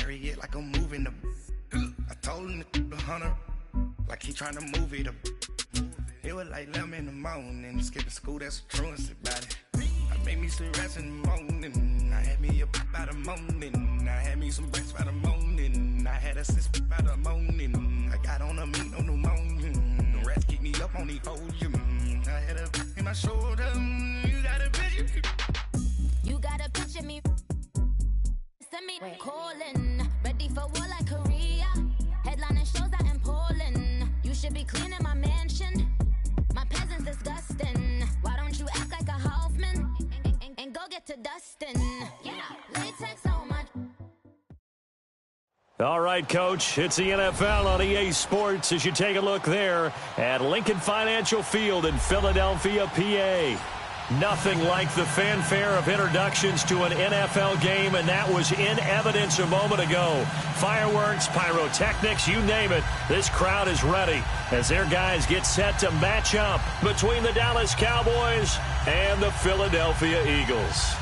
carry it like I'm moving the. I told him to 100, like he trying to move it up. It was like 11 in the morning, skipping school, that's the truancy about it. I made me some rats in the morning, I had me a pop by the morning, I had me some breaks by the morning, I had a sis by the morning, I got on a meat on the morning, the rats keep me up on the podium, I had a in my shoulder, you got a picture. You got a picture me, send me calling, ready for war like Korea, headlining shows out in Poland, you should be cleaning my mansion. My peasant's disgusting. Why don't you act like a Hoffman and go get to Dustin? Yeah, latex so much. All right, Coach, it's the NFL on EA Sports as you take a look there at Lincoln Financial Field in Philadelphia, PA. Nothing like the fanfare of introductions to an NFL game, and that was in evidence a moment ago. Fireworks, pyrotechnics, you name it. This crowd is ready as their guys get set to match up between the Dallas Cowboys and the Philadelphia Eagles.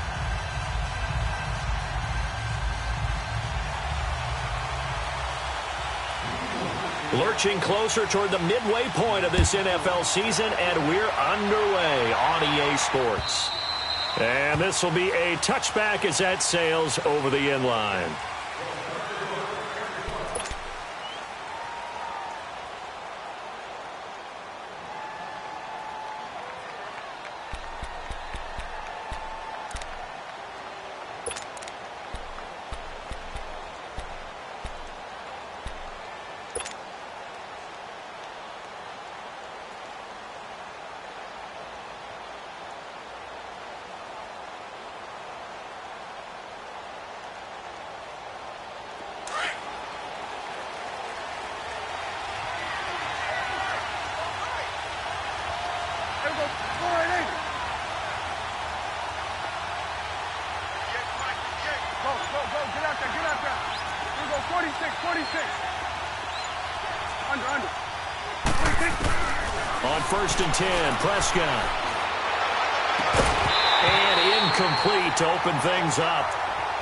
Lurching closer toward the midway point of this NFL season, and we're underway on EA Sports. And this will be a touchback as that sails over the end line. On 1st and 10, Prescott. And incomplete to open things up.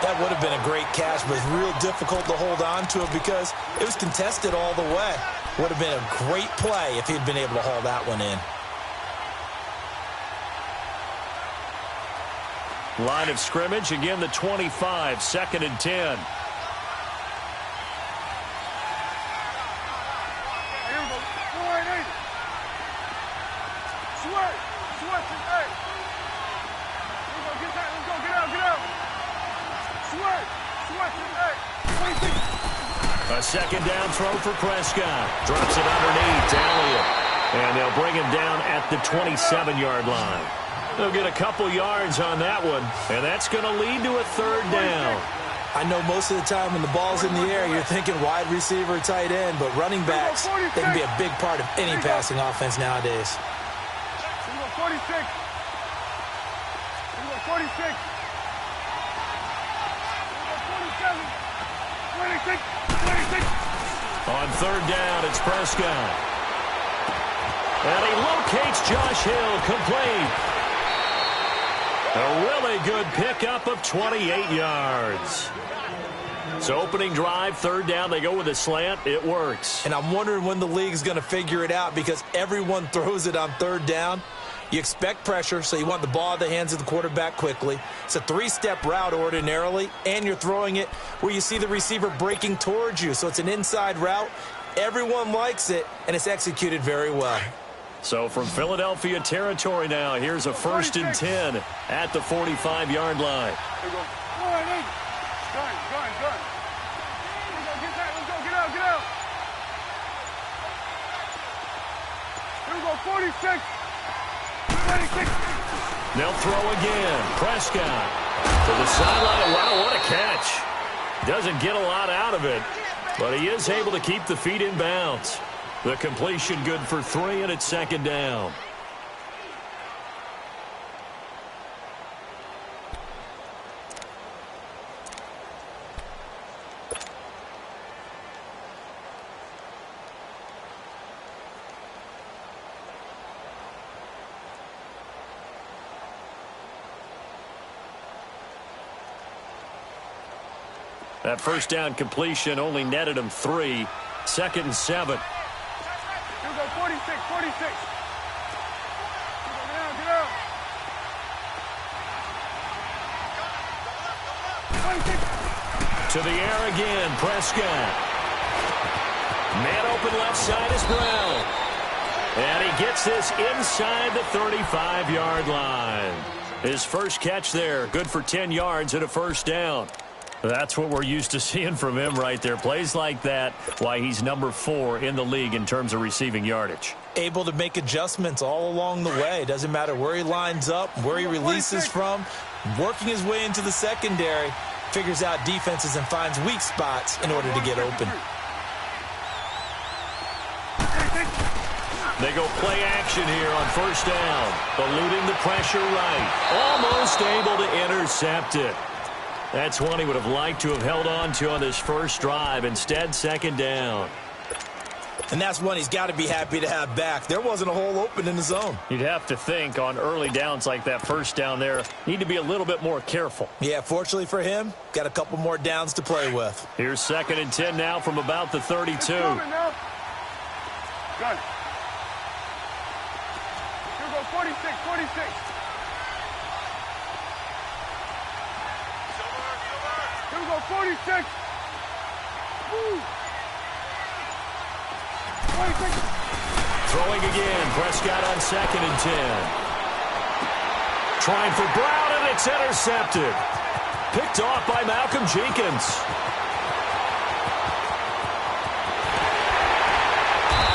That would have been a great catch, but it's real difficult to hold on to it because it was contested all the way. Would have been a great play if he'd been able to haul that one in. Line of scrimmage, again the 25, 2nd and 10. A 2nd down throw for Prescott. Drops it underneath to Elliott. And they'll bring him down at the 27-yard line. They'll get a couple yards on that one, and that's going to lead to a 3rd down. I know most of the time when the ball's in the air, you're thinking wide receiver, tight end, but running backs, they can be a big part of any passing offense nowadays. 46. 46. 26. On 3rd down, it's Prescott. And he locates Josh Hill, complete. A really good pickup of 28 yards. So opening drive, 3rd down, they go with a slant. It works. And I'm wondering when the league's going to figure it out because everyone throws it on 3rd down. You expect pressure, so you want the ball in the hands of the quarterback quickly. It's a 3-step route ordinarily, and you're throwing it where you see the receiver breaking towards you. So it's an inside route. Everyone likes it, and it's executed very well. So from Philadelphia territory now, here's a 1st and 10 at the 45-yard line. Here we go. Gun. Let's go, get out. Here we go, 46. 26. They'll throw again. Prescott to the sideline. Wow, what a catch. Doesn't get a lot out of it, but he is able to keep the feet in bounds. The completion good for 3, and it's 2nd down. That first down completion only netted him 3. 2nd and 7. Here we go, 46, 46. Get out, get out. 26. To the air again, Prescott. Man open left side is Brown. And he gets this inside the 35-yard line. His first catch there, good for 10 yards and a first down. That's what we're used to seeing from him right there. Plays like that, why he's number 4 in the league in terms of receiving yardage. Able to make adjustments all along the way. Doesn't matter where he lines up, where he releases from. Working his way into the secondary. Figures out defenses and finds weak spots in order to get open. They go play action here on first down. Eluding the pressure right. Almost able to intercept it. That's one he would have liked to have held on to on this first drive. Instead, 2nd down. And that's one he's got to be happy to have back. There wasn't a hole open in the zone. You'd have to think on early downs like that first down there, need to be a little bit more careful. Yeah, fortunately for him, got a couple more downs to play with. Here's 2nd and 10 now from about the 32. Got it. Here we go, 46, 46. Here we go, 46. Woo. 26. Throwing again, Prescott on 2nd and 10. Trying for Brown, and it's intercepted. Picked off by Malcolm Jenkins.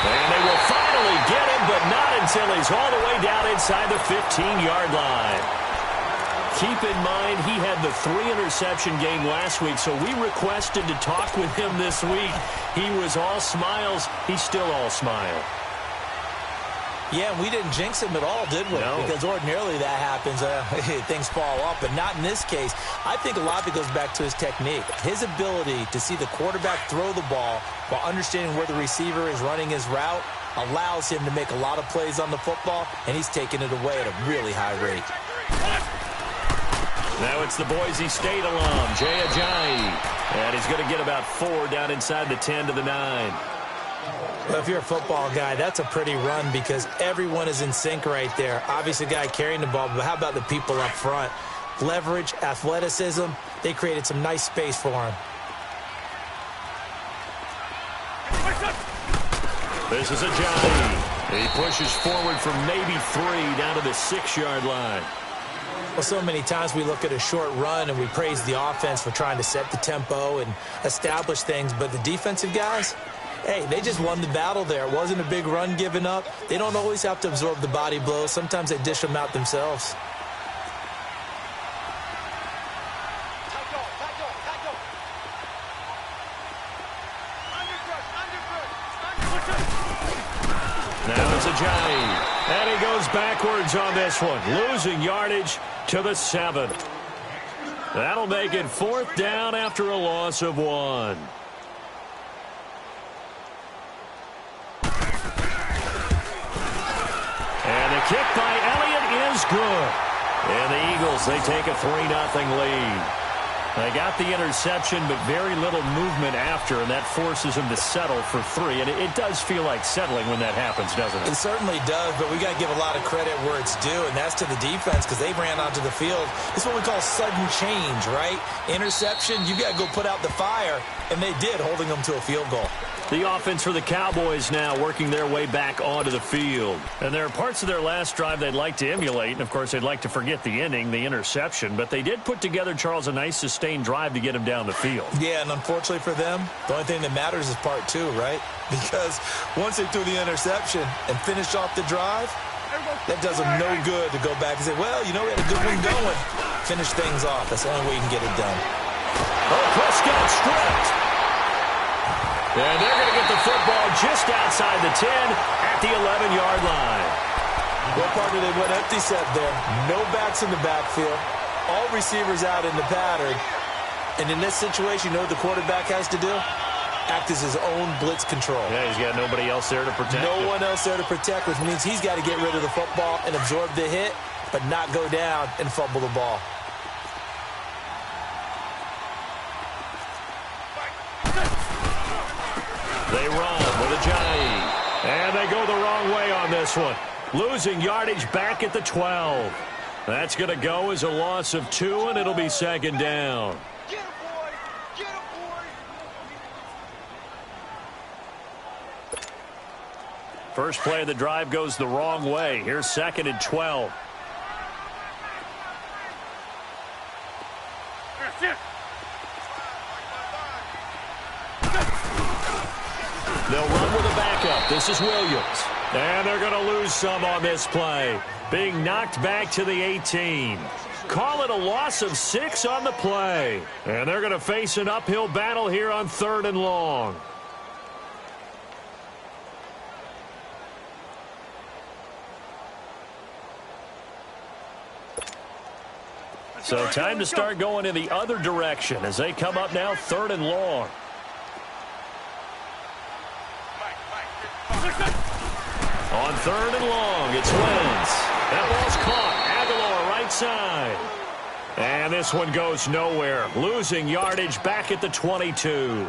And they will finally get him, but not until he's all the way down inside the 15-yard line. Keep in mind, he had the 3-interception game last week, so we requested to talk with him this week. He was all smiles. He's still all smile. Yeah, we didn't jinx him at all, did we? No. Because ordinarily that happens. Things fall off, but not in this case. I think a lot of it goes back to his technique. His ability to see the quarterback throw the ball while understanding where the receiver is running his route allows him to make a lot of plays on the football, and he's taking it away at a really high rate. Now it's the Boise State alum, Jay Ajayi. And he's going to get about 4 down inside the 10 to the 9. Well, if you're a football guy, that's a pretty run because everyone is in sync right there. Obviously, the guy carrying the ball, but how about the people up front? Leverage, athleticism, they created some nice space for him. This is Ajayi. He pushes forward from maybe 3 down to the 6-yard line. Well, so many times we look at a short run and we praise the offense for trying to set the tempo and establish things, but the defensive guys, hey, they just won the battle there. It wasn't a big run given up. They don't always have to absorb the body blows. Sometimes they dish them out themselves. Now it's Ajayi. And he goes backwards on this one, losing yardage to the 7. That'll make it 4th down after a loss of 1. And the kick by Elliott is good. And the Eagles, they take a 3-0 lead. They got the interception, but very little movement after, and that forces him to settle for 3. And it does feel like settling when that happens, doesn't it? It certainly does, but we got to give a lot of credit where it's due, and that's to the defense because they ran onto the field. It's what we call sudden change, right? Interception, you got to go put out the fire, and they did, holding them to a field goal. The offense for the Cowboys now working their way back onto the field. And there are parts of their last drive they'd like to emulate. And, of course, they'd like to forget the inning, the interception. But they did put together, Charles, a nice sustained drive to get him down the field. Yeah, and unfortunately for them, the only thing that matters is part 2, right? Because once they threw the interception and finished off the drive, that does them no good to go back and say, well, you know, we had a good one going. Finish things off. That's the only way you can get it done. Oh, Prescott stripped. And they're going to get the football just outside the 10 at the 11-yard line. What part did they went empty set there? No backs in the backfield. All receivers out in the pattern. And in this situation, you know what the quarterback has to do? Act as his own blitz control. Yeah, he's got nobody else there to protect. No one else there to protect, which means he's got to get rid of the football and absorb the hit, but not go down and fumble the ball. They run with Ajayi. And they go the wrong way on this one. Losing yardage back at the 12. That's going to go as a loss of 2, and it'll be second down. Get him, boy! Get him, boy! First play of the drive goes the wrong way. Here's second and 12. They'll run with a backup. This is Williams. And they're going to lose some on this play. Being knocked back to the 18. Call it a loss of 6 on the play. And they're going to face an uphill battle here on 3rd and long. So time to start going in the other direction as they come up now 3rd and long. On 3rd and long, it's Wentz. That ball's caught. Aguilar right side. And this one goes nowhere. Losing yardage back at the 22.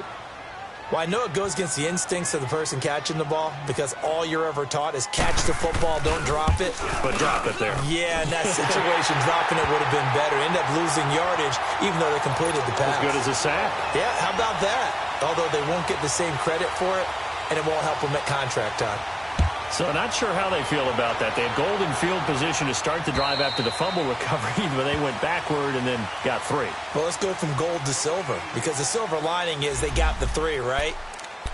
Well, I know it goes against the instincts of the person catching the ball because all you're ever taught is catch the football, don't drop it. But drop it there. Yeah, in that situation, dropping it would have been better. End up losing yardage even though they completed the pass. As good as a sack. Yeah, how about that? Although they won't get the same credit for it, and it won't help them at contract time. So not sure how they feel about that. They had golden field position to start the drive after the fumble recovery, but they went backward and then got 3. Well, let's go from gold to silver, because the silver lining is they got the 3, right?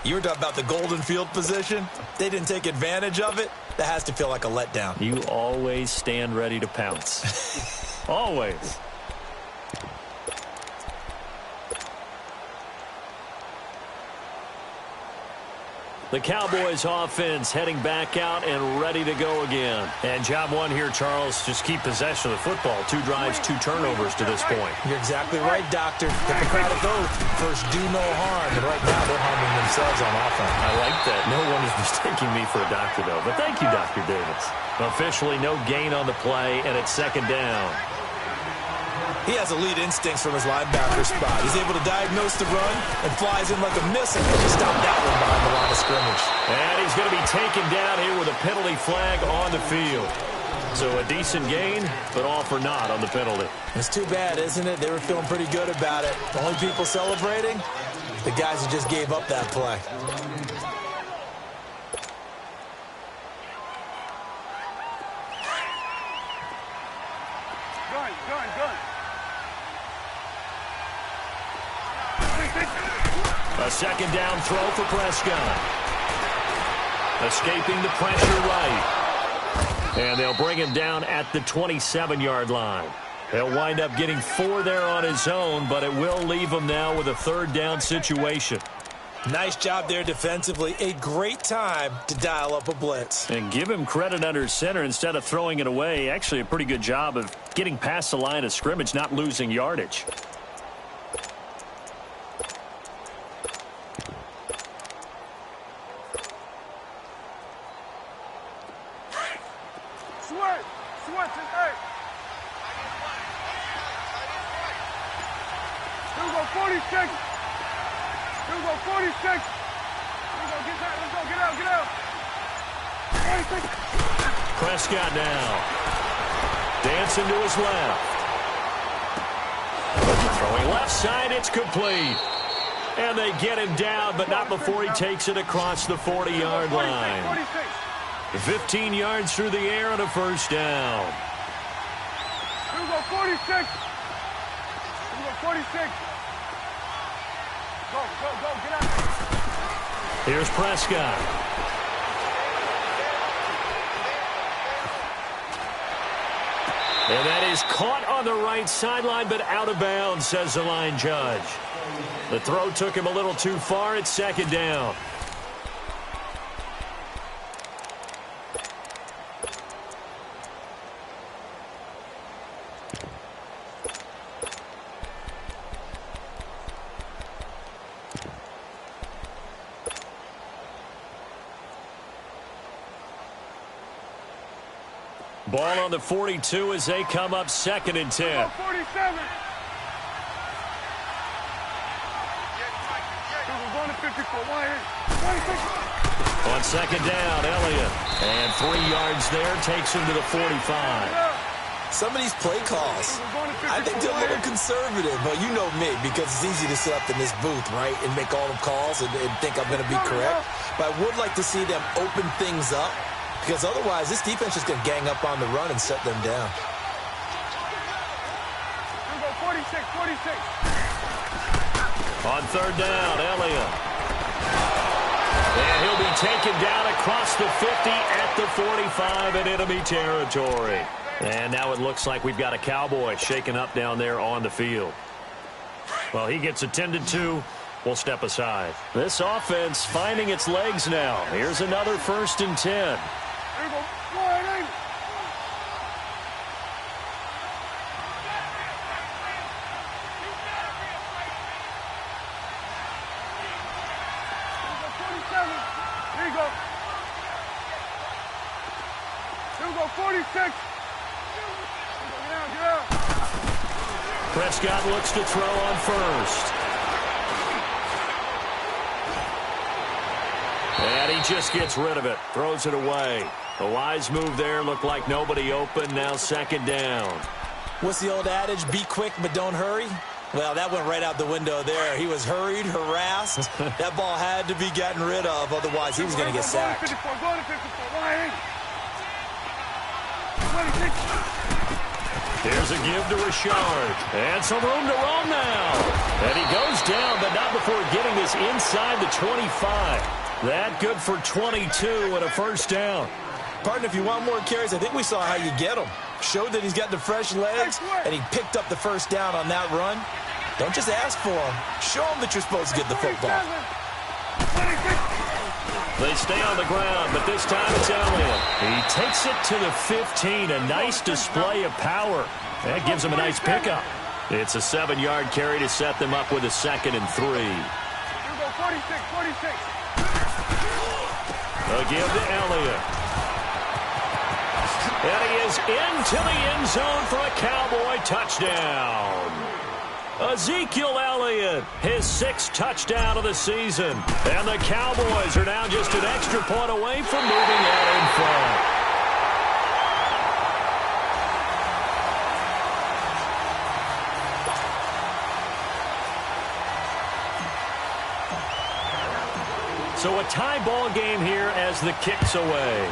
You were talking about the golden field position. They didn't take advantage of it. That has to feel like a letdown. You always stand ready to pounce. Always. The Cowboys offense heading back out and ready to go again. And job one here, Charles, just keep possession of the football. 2 drives, 2 turnovers to this point. You're exactly right, Doctor. Hippocratic oath. First, do no harm. And right now, they're harming themselves on offense. I like that. No one is mistaking me for a doctor, though. But thank you, Dr. Davis. Officially no gain on the play, and it's second down. He has elite instincts from his linebacker spot. He's able to diagnose the run and flies in like a missile to stop that one behind the line of scrimmage. And he's going to be taken down here with a penalty flag on the field. So a decent gain, but all for naught on the penalty. It's too bad, isn't it? They were feeling pretty good about it. The only people celebrating, the guys who just gave up that play. Gun. A second down throw for Prescott. Escaping the pressure right. And they'll bring him down at the 27-yard line. He'll wind up getting 4 there on his own, but it will leave him now with a 3rd down situation. Nice job there defensively. A great time to dial up a blitz. And give him credit under center instead of throwing it away. Actually, a pretty good job of getting past the line of scrimmage, not losing yardage. Switch it, hey! Here we go, 46! Here we go, 46! Here we go, get out! 46! Prescott now. Dancing to his left. Throwing left side, it's complete. And they get him down, but not before he takes it across the 40-yard line. 46. 15 yards through the air and a first down. Here we go, 46. Here we go, 46. Go, get out. Here's Prescott. And that is caught on the right sideline, but out of bounds, says the line judge. The throw took him a little too far. It's second down. Ball on the 42 as they come up 2nd and 10. 47. We're going to 54. Why? On second down, Elliott. And 3 yards there, takes him to the 45. Some of these play calls, I think they're a little conservative, but you know me, because it's easy to sit up in this booth, right, and make all the calls and think I'm going to be correct. But I would like to see them open things up, because otherwise this defense is going to gang up on the run and set them down. 46. On third down, Elliott. And he'll be taken down across the 50 at the 45 in enemy territory. And now it looks like we've got a Cowboy shaken up down there on the field. Well, he gets attended to. We'll step aside. This offense finding its legs now. Here's another 1st and 10. Here you go. 46. Get out. Prescott looks to throw on first. And he just gets rid of it. Throws it away. A wise move there. Looked like nobody open. Now second down. What's the old adage? Be quick, but don't hurry. Well, that went right out the window there. He was hurried, harassed. That ball had to be gotten rid of. Otherwise, he was going to get sacked. Go to 54. Here's a give to Richard. And some room to roam now. And he goes down, but not before getting this inside the 25. That good for 22 and a 1st down. Partner, if you want more carries, I think we saw how you get him. Showed that he's got the fresh legs, and he picked up the 1st down on that run. Don't just ask for him. Show him that you're supposed to get the football. They stay on the ground, but this time it's Elliott. He takes it to the 15. A nice display of power. That gives him a nice pickup. It's a 7-yard carry to set them up with a 2nd and 3. Here we go, 46. A give to Elliott. And he is into the end zone for a Cowboy touchdown. Ezekiel Elliott, his 6th touchdown of the season. And the Cowboys are now just an extra point away from moving out in front. So a tie ball game here as the kick's away.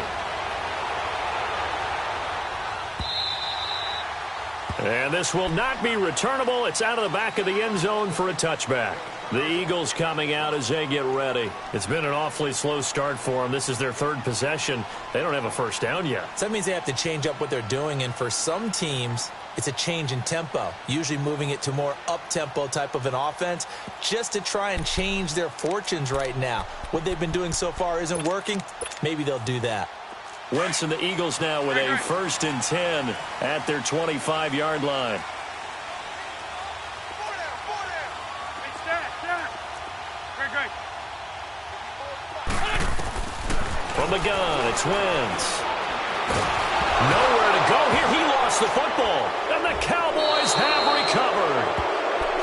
And this will not be returnable. It's out of the back of the end zone for a touchback. The Eagles coming out as they get ready. It's been an awfully slow start for them. This is their 3rd possession. They don't have a 1st down yet. So that means they have to change up what they're doing, and for some teams, it's a change in tempo, usually moving it to more up-tempo type of an offense just to try and change their fortunes right now. What they've been doing so far isn't working. Maybe they'll do that. Wentz and the Eagles now with a 1st and 10 at their 25-yard line. From the gun, it's Wentz. Nowhere to go here. He lost the football, and the Cowboys have recovered.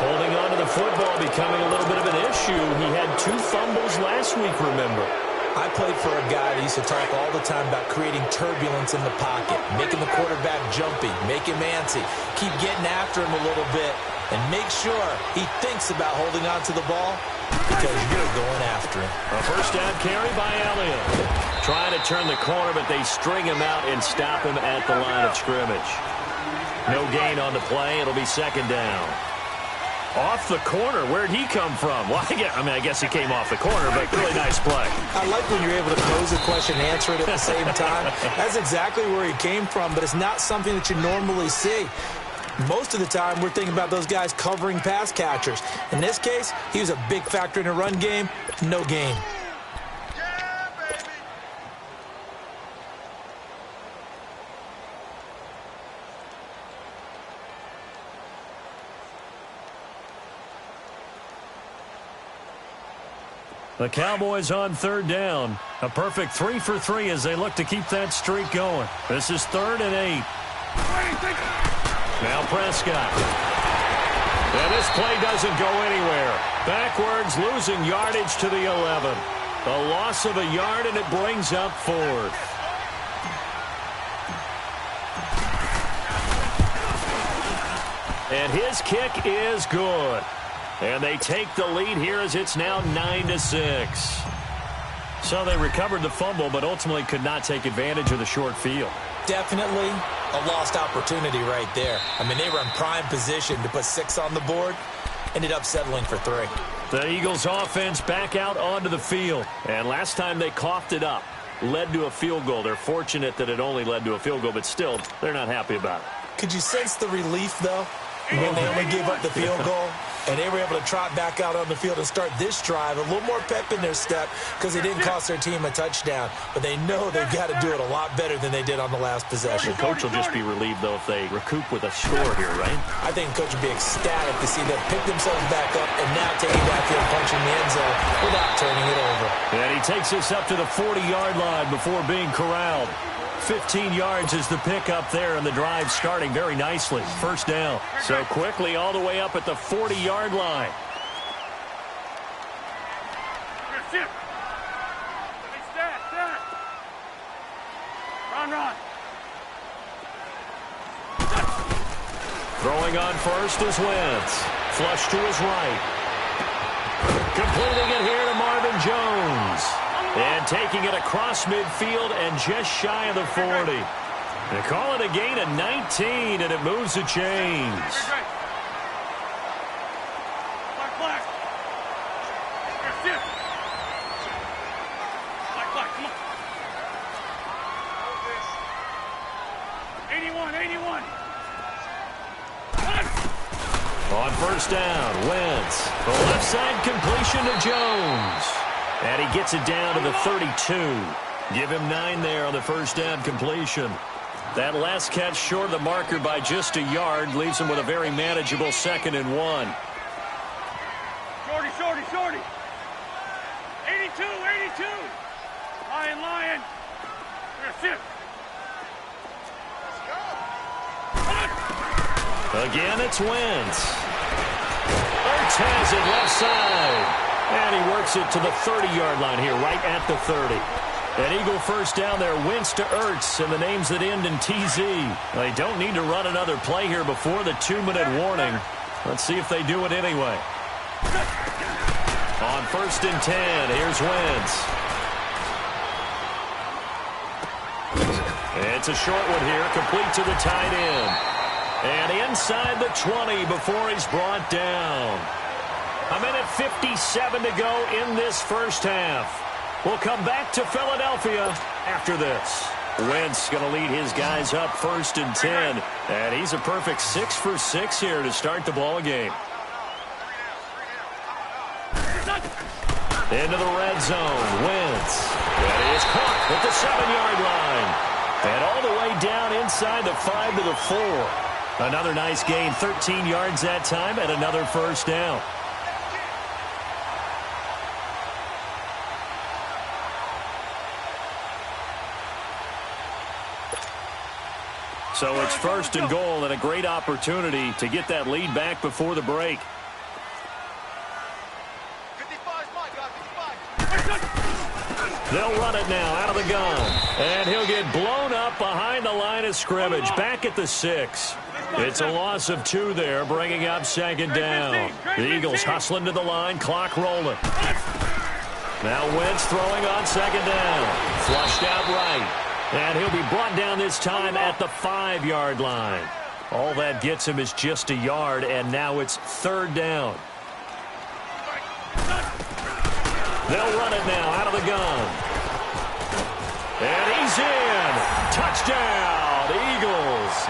Holding on to the football becoming a little bit of an issue. He had 2 fumbles last week, remember. I played for a guy that used to talk all the time about creating turbulence in the pocket, making the quarterback jumpy, make him antsy, keep getting after him a little bit, and make sure he thinks about holding on to the ball because you're going after him. A 1st down carry by Elliott. Trying to turn the corner, but they string him out and stop him at the line of scrimmage. No gain on the play. It'll be 2nd down. Off the corner. Where'd he come from? Well, I guess he came off the corner, but really nice play. I like when you're able to pose a question and answer it at the same time. That's exactly where he came from, but it's not something that you normally see. Most of the time, we're thinking about those guys covering pass catchers. In this case, he was a big factor in the run game. No gain. The Cowboys on 3rd down. A perfect 3 for 3 as they look to keep that streak going. This is 3rd and 8. Now Prescott. And this play doesn't go anywhere. Backwards, losing yardage to the 11. A loss of a yard, and it brings up fourth. And his kick is good. And they take the lead here as it's now 9-6. So they recovered the fumble, but ultimately could not take advantage of the short field. Definitely a lost opportunity right there. I mean, they were in prime position to put 6 on the board. Ended up settling for 3. The Eagles offense back out onto the field. And last time they coughed it up, led to a field goal. They're fortunate that it only led to a field goal, but still, they're not happy about it. Could you sense the relief, though, when they only gave up the field goal? And they were able to trot back out on the field and start this drive. A little more pep in their step because it didn't cost their team a touchdown. But they know they've got to do it a lot better than they did on the last possession. The coach will just be relieved, though, if they recoup with a score here, right? I think the coach would be ecstatic to see them pick themselves back up and now taking back here and punching the end zone without turning it over. And he takes us up to the 40-yard line before being corralled. 15 yards is the pickup there, and the drive starting very nicely. First down. So quickly all the way up at the 40-yard line. Run. Throwing on first is Wentz. Flush to his right. Completing it here to Marvin Jones. And taking it across midfield and just shy of the 40. They call it a gain of 19, and it moves the chains. Black. Come on. 81. On first down, Wentz. The left side completion to Jones. And he gets it down to the 32. Give him 9 there on the first down completion. That last catch short of the marker by just a yard leaves him with a very manageable 2nd and 1. Shorty. 82. Lion. Again, it's Wentz. Ertz has it left side. And he works it to the 30-yard line here, right at the 30. An Eagle first down there, Wentz to Ertz, and the names that end in TZ. They don't need to run another play here before the 2-minute warning. Let's see if they do it anyway. On first and 10, here's Wentz. It's a short one here, complete to the tight end. And inside the 20 before he's brought down. A minute 57 to go in this first half. We'll come back to Philadelphia after this. Wentz going to lead his guys up first and 10. And he's a perfect 6 for 6 here to start the ball game. Into the red zone, Wentz. And he is caught at the 7-yard line. And all the way down inside the 5 to the 4. Another nice gain, 13 yards that time, and another first down. So it's first and goal, and a great opportunity to get that lead back before the break. 55. They'll run it now out of the gun. And he'll get blown up behind the line of scrimmage, back at the 6. It's a loss of 2 there, bringing up 2nd down. The Eagles hustling to the line, clock rolling. Now Wentz throwing on 2nd down. Flushed out right. And he'll be brought down this time at the 5-yard line. All that gets him is just a yard, and now it's 3rd down. They'll run it now out of the gun. And he's in. Touchdown, Eagles.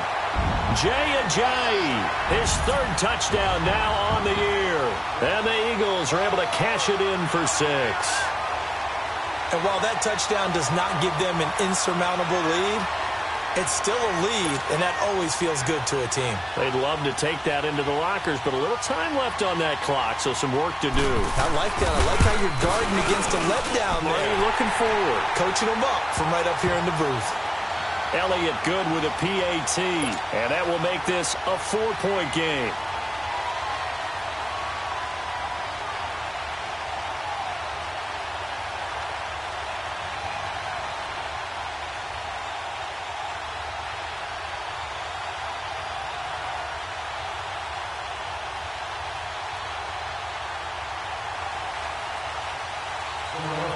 Jay Ajayi, his 3rd touchdown now on the year. And the Eagles are able to cash it in for 6. And while that touchdown does not give them an insurmountable lead, it's still a lead, and that always feels good to a team. They'd love to take that into the lockers, but a little time left on that clock, so some work to do. I like that. I like how you're guarding against a letdown there. Money looking forward. Coaching them up from right up here in the booth. Elliott good with a PAT, and that will make this a 4-point game.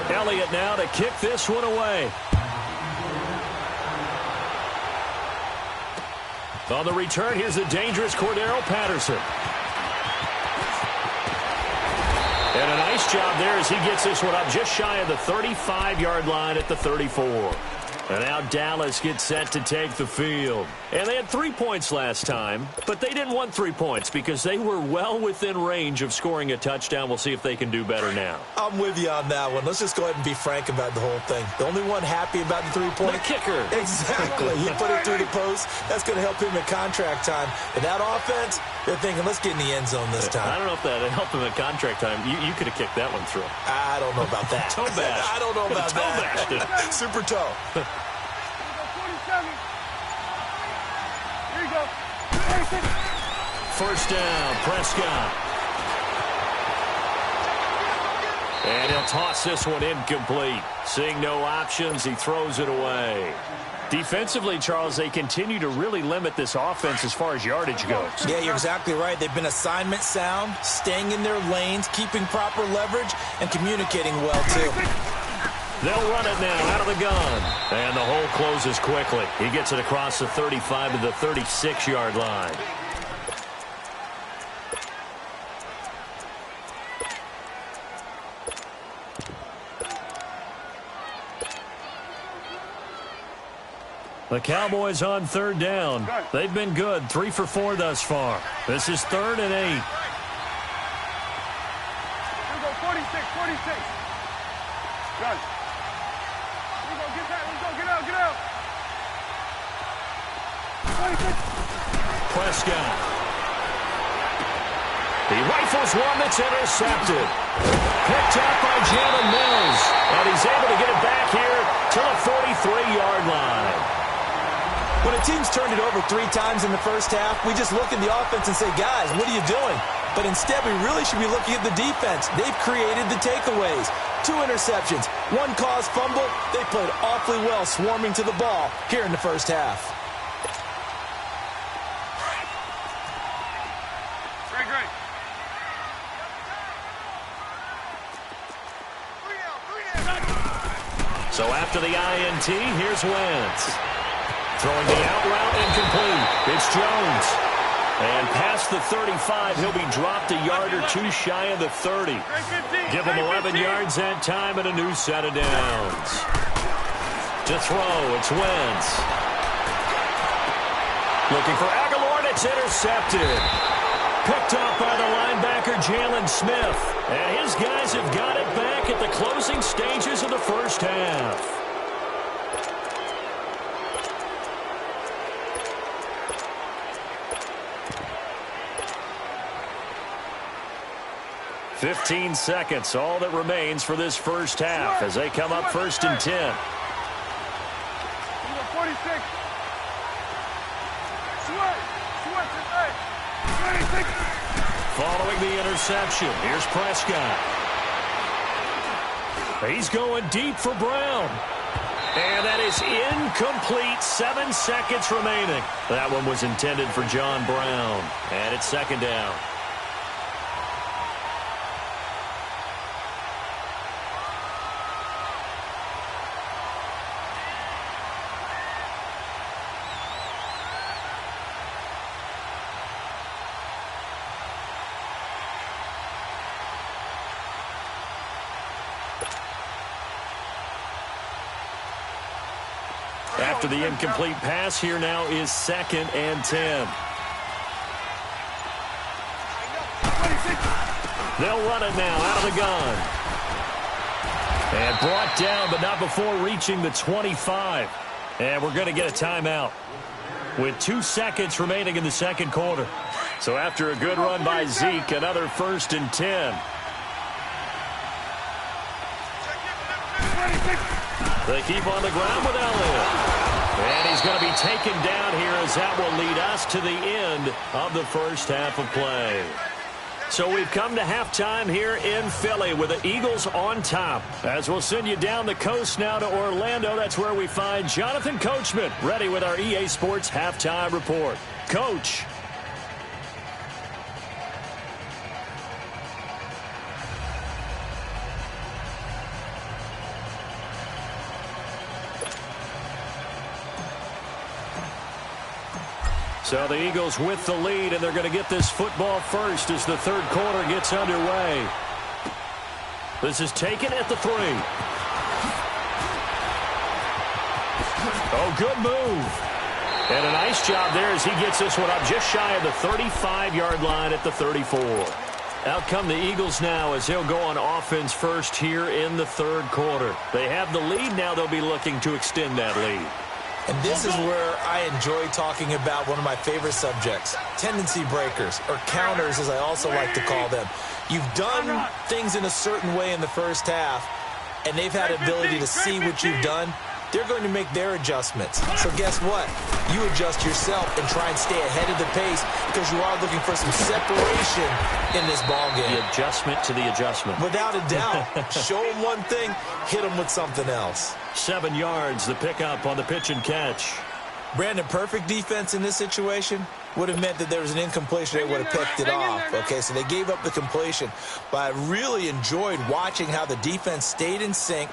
Elliott now to kick this one away. On the return, here's the dangerous Cordero Patterson. And a nice job there as he gets this one up just shy of the 35-yard line at the 34. And now Dallas gets set to take the field. And they had 3 points last time, but they didn't want 3 points because they were well within range of scoring a touchdown. We'll see if they can do better now. I'm with you on that one. Let's just go ahead and be frank about the whole thing. The only one happy about the 3-point. The kicker. Exactly. He put it through the post. That's going to help him at contract time. And that offense, they're thinking, let's get in the end zone this time. I don't know if that helped him at contract time. You could have kicked that one through. I don't know about that. Toe bash. I don't know about toe that. Bashed it. Super toe. Here you go. First down, Prescott. And he'll toss this one incomplete. Seeing no options, he throws it away. Defensively, Charles, they continue to really limit this offense as far as yardage goes. Yeah, you're exactly right. They've been assignment sound, staying in their lanes, keeping proper leverage, and communicating well, too. They'll run it now out of the gun. And the hole closes quickly. He gets it across the 35 to the 36-yard line. The Cowboys on third down. They've been good, 3 for 4 thus far. This is 3rd and 8. Here we go, 46. Got it. Here we go, get that. Let's go, get out. 26. Prescott. He rifles one that's intercepted. Picked up by Jalen Mills. And he's able to get it back here to the 43-yard line. When a team's turned it over 3 times in the first half, we just look at the offense and say, guys, what are you doing? But instead, we really should be looking at the defense. They've created the takeaways. 2 interceptions, 1 caused fumble. They played awfully well swarming to the ball here in the first half. Great. So after the INT, here's Wentz. Throwing the out route incomplete. It's Jones. And past the 35, he'll be dropped a yard or 2 shy of the 30. Give him 11 yards that time and a new set of downs. To throw, it's Wentz. Looking for Aguilar, and it's intercepted. Picked up by the linebacker, Jalen Smith. And his guys have got it back at the closing stages of the first half. "15 seconds, all that remains for this first half as they come up 1st and 10. 46. Following the interception, here's Prescott. He's going deep for Brown. And that is incomplete. 7 seconds remaining. That one was intended for John Brown. And it's 2nd down. After the incomplete pass, here now is 2nd and 10. They'll run it now out of the gun. And brought down, but not before reaching the 25. And we're going to get a timeout with 2 seconds remaining in the second quarter. So after a good run by Zeke, another 1st and 10. They keep on the ground with Elliott. And he's going to be taken down here as that will lead us to the end of the first half of play. So we've come to halftime here in Philly with the Eagles on top. As we'll send you down the coast now to Orlando, that's where we find Jonathan Coachman ready with our EA Sports halftime report. Coach. So the Eagles with the lead, and they're going to get this football first as the third quarter gets underway. This is taken at the 3. Oh, good move. And a nice job there as he gets this one up just shy of the 35-yard line at the 34. Out come the Eagles now as they'll go on offense first here in the third quarter. They have the lead. Now they'll be looking to extend that lead. And this is where I enjoy talking about one of my favorite subjects, tendency breakers, or counters as I also like to call them. You've done things in a certain way in the first half, and they've had the ability to see what you've done. They're going to make their adjustments. So guess what? You adjust yourself and try and stay ahead of the pace because you are looking for some separation in this ballgame. The adjustment to the adjustment. Without a doubt. Show them one thing, hit them with something else. 7 yards, the pickup on the pitch and catch. Brandon, perfect defense in this situation would have meant that there was an incompletion. They would have picked it off. Okay, so they gave up the completion. But I really enjoyed watching how the defense stayed in sync,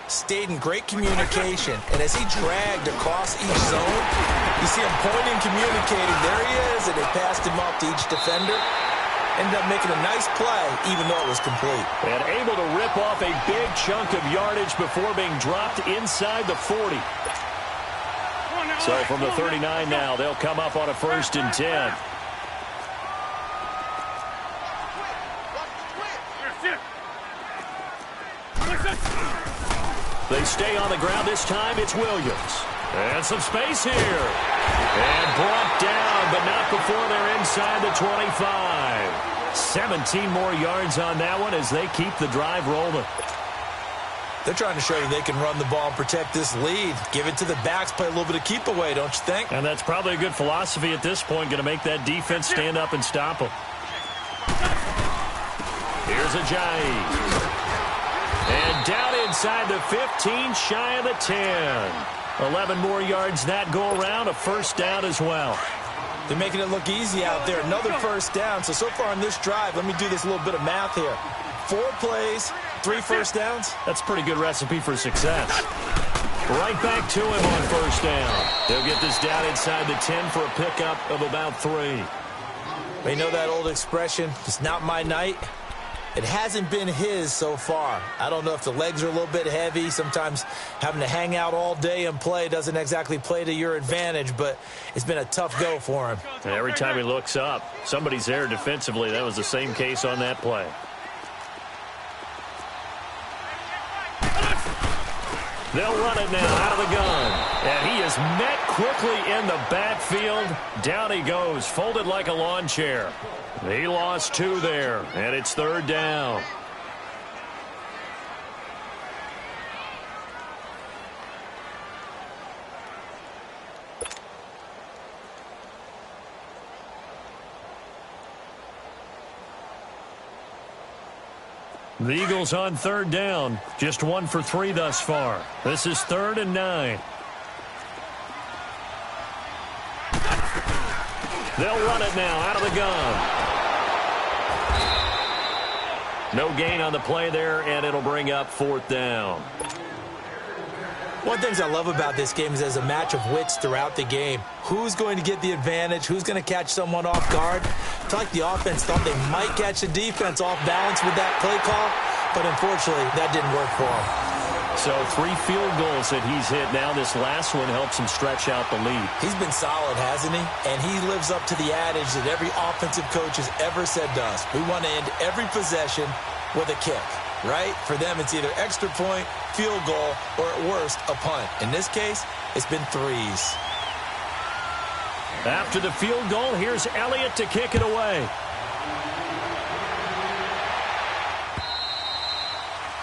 stayed in great communication, and as he dragged across each zone, you see him pointing, communicating. There he is, and they passed him off to each defender. Ended up making a nice play, even though it was complete. And able to rip off a big chunk of yardage before being dropped inside the 40. So from the 39 now, they'll come up on a 1st and 10. They stay on the ground. This time it's Williams. And some space here. And brought down, but not before they're inside the 25. 17 more yards on that one as they keep the drive rolling. They're trying to show you they can run the ball and protect this lead. Give it to the backs, play a little bit of keep away, don't you think? And that's probably a good philosophy at this point, going to make that defense stand up and stop them. Here's Ajayi. And down inside the 15, shy of the 10. 11 more yards that go around, a 1st down as well. They're making it look easy out there. Another 1st down. So far on this drive, let me do this little bit of math here. 4 plays, 3 1st downs. That's a pretty good recipe for success. Right back to him on 1st down. They'll get this down inside the 10 for a pickup of about 3. You know that old expression, it's not my night? It hasn't been his so far. I don't know if the legs are a little bit heavy. Sometimes having to hang out all day and play doesn't exactly play to your advantage, but it's been a tough go for him. And every time he looks up, somebody's there defensively. That was the same case on that play. They'll run it now out of the gun. And he is met quickly in the backfield. Down he goes, folded like a lawn chair. He lost 2 there, and it's 3rd down. The Eagles on 3rd down. Just 1 for 3 thus far. This is 3rd and 9. They'll run it now out of the gun. No gain on the play there, and it'll bring up 4th down. One of the things I love about this game is there's a match of wits throughout the game. Who's going to get the advantage? Who's going to catch someone off guard? I feel like the offense thought they might catch the defense off balance with that play call, but unfortunately, that didn't work for them. So 3 field goals that he's hit now. This last one helps him stretch out the lead. He's been solid, hasn't he? And he lives up to the adage that every offensive coach has ever said to us. We want to end every possession with a kick, right? For them, it's either extra point, field goal, or at worst, a punt. In this case, it's been 3s. After the field goal, here's Elliott to kick it away.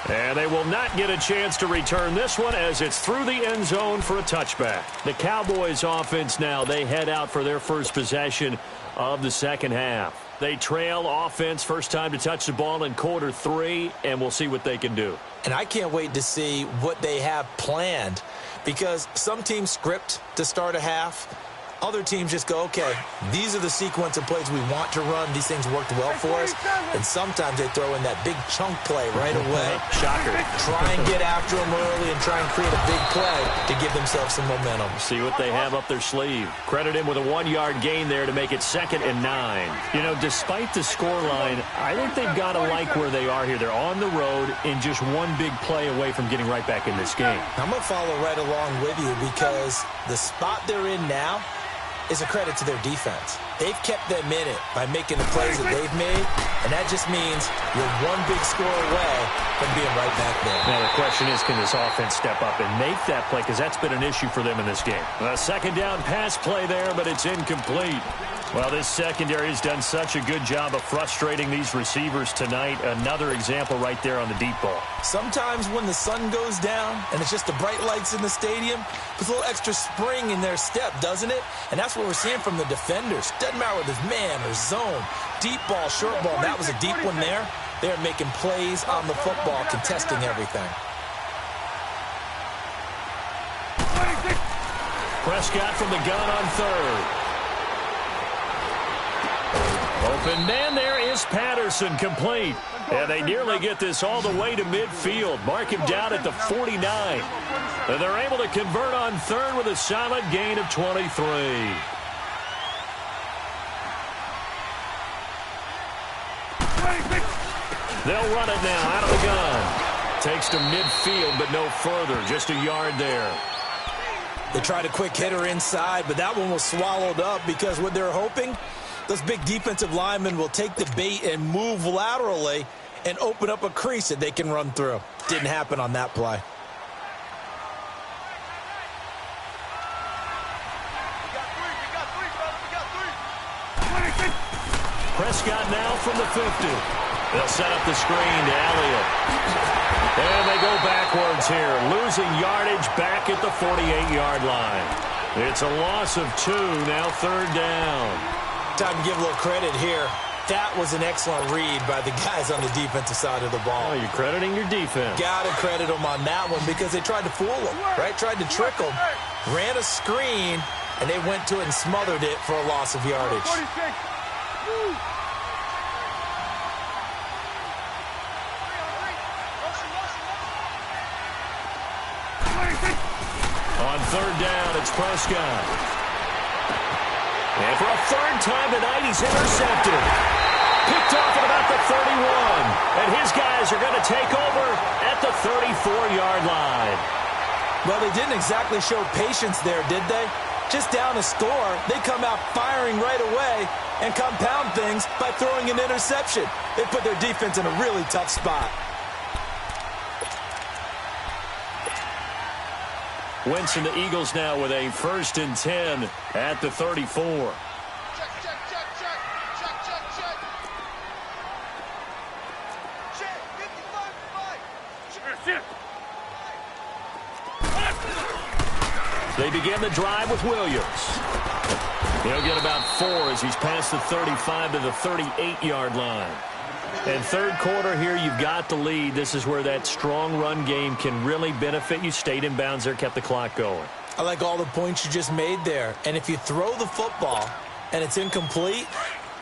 And they will not get a chance to return this one as it's through the end zone for a touchback. The Cowboys offense now, they head out for their first possession of the 2nd half. They trail offense, first time to touch the ball in quarter 3, and we'll see what they can do. And I can't wait to see what they have planned, because some teams script to start a half. Other teams just go, okay, these are the sequence of plays we want to run. These things worked well for us. And sometimes they throw in that big chunk play right away. Shocker. Try and get after them early and try and create a big play to give themselves some momentum. See what they have up their sleeve. Credit him with a 1-yard gain there to make it 2nd and 9. You know, despite the scoreline, I think they've got to like where they are here. They're on the road and just one big play away from getting right back in this game. I'm going to follow right along with you because the spot they're in now is a credit to their defense. They've kept them in it by making the plays that they've made, and that just means you're one big score away from being right back there. Now the question is, can this offense step up and make that play, because that's been an issue for them in this game. A 2nd down pass play there, but it's incomplete. Well, this secondary has done such a good job of frustrating these receivers tonight. Another example right there on the deep ball. Sometimes when the sun goes down and it's just the bright lights in the stadium, puts a little extra spring in their step, doesn't it? And that's what we're seeing from the defenders. Doesn't matter whether it's man or zone, deep ball, short ball. That was a deep one there. They're making plays on the football, contesting everything. Prescott from the gun on 3rd. Open man there is Patterson, complete. And they nearly get this all the way to midfield. Mark him down at the 49. And they're able to convert on 3rd with a solid gain of 23. They'll run it now out of the gun. Takes to midfield, but no further. Just a yard there. They tried a quick hitter inside, but that one was swallowed up because what they're hoping, those big defensive linemen will take the bait and move laterally and open up a crease that they can run through. Didn't happen on that play. Prescott now from the 50. They'll set up the screen to Elliott. And they go backwards here, losing yardage back at the 48-yard line. It's a loss of 2, now 3rd down. Time to give a little credit here. That was an excellent read by the guys on the defensive side of the ball. Oh, you're crediting your defense. Got to credit them on that one because they tried to fool them, right? Tried to trick them, ran a screen, and they went to it and smothered it for a loss of yardage. On 3rd down, it's Prescott. And for a 3rd time tonight, he's intercepted. Picked off at about the 31. And his guys are going to take over at the 34-yard line. Well, they didn't exactly show patience there, did they? Just down a score, they come out firing right away and compound things by throwing an interception. They put their defense in a really tough spot. Wentz and the Eagles now with a 1st and 10 at the 34. They begin the drive with Williams. He'll get about 4 as he's past the 35 to the 38-yard line. And 3rd quarter here, you've got the lead. This is where that strong run game can really benefit you. Stayed in bounds there, kept the clock going. I like all the points you just made there. And if you throw the football and it's incomplete,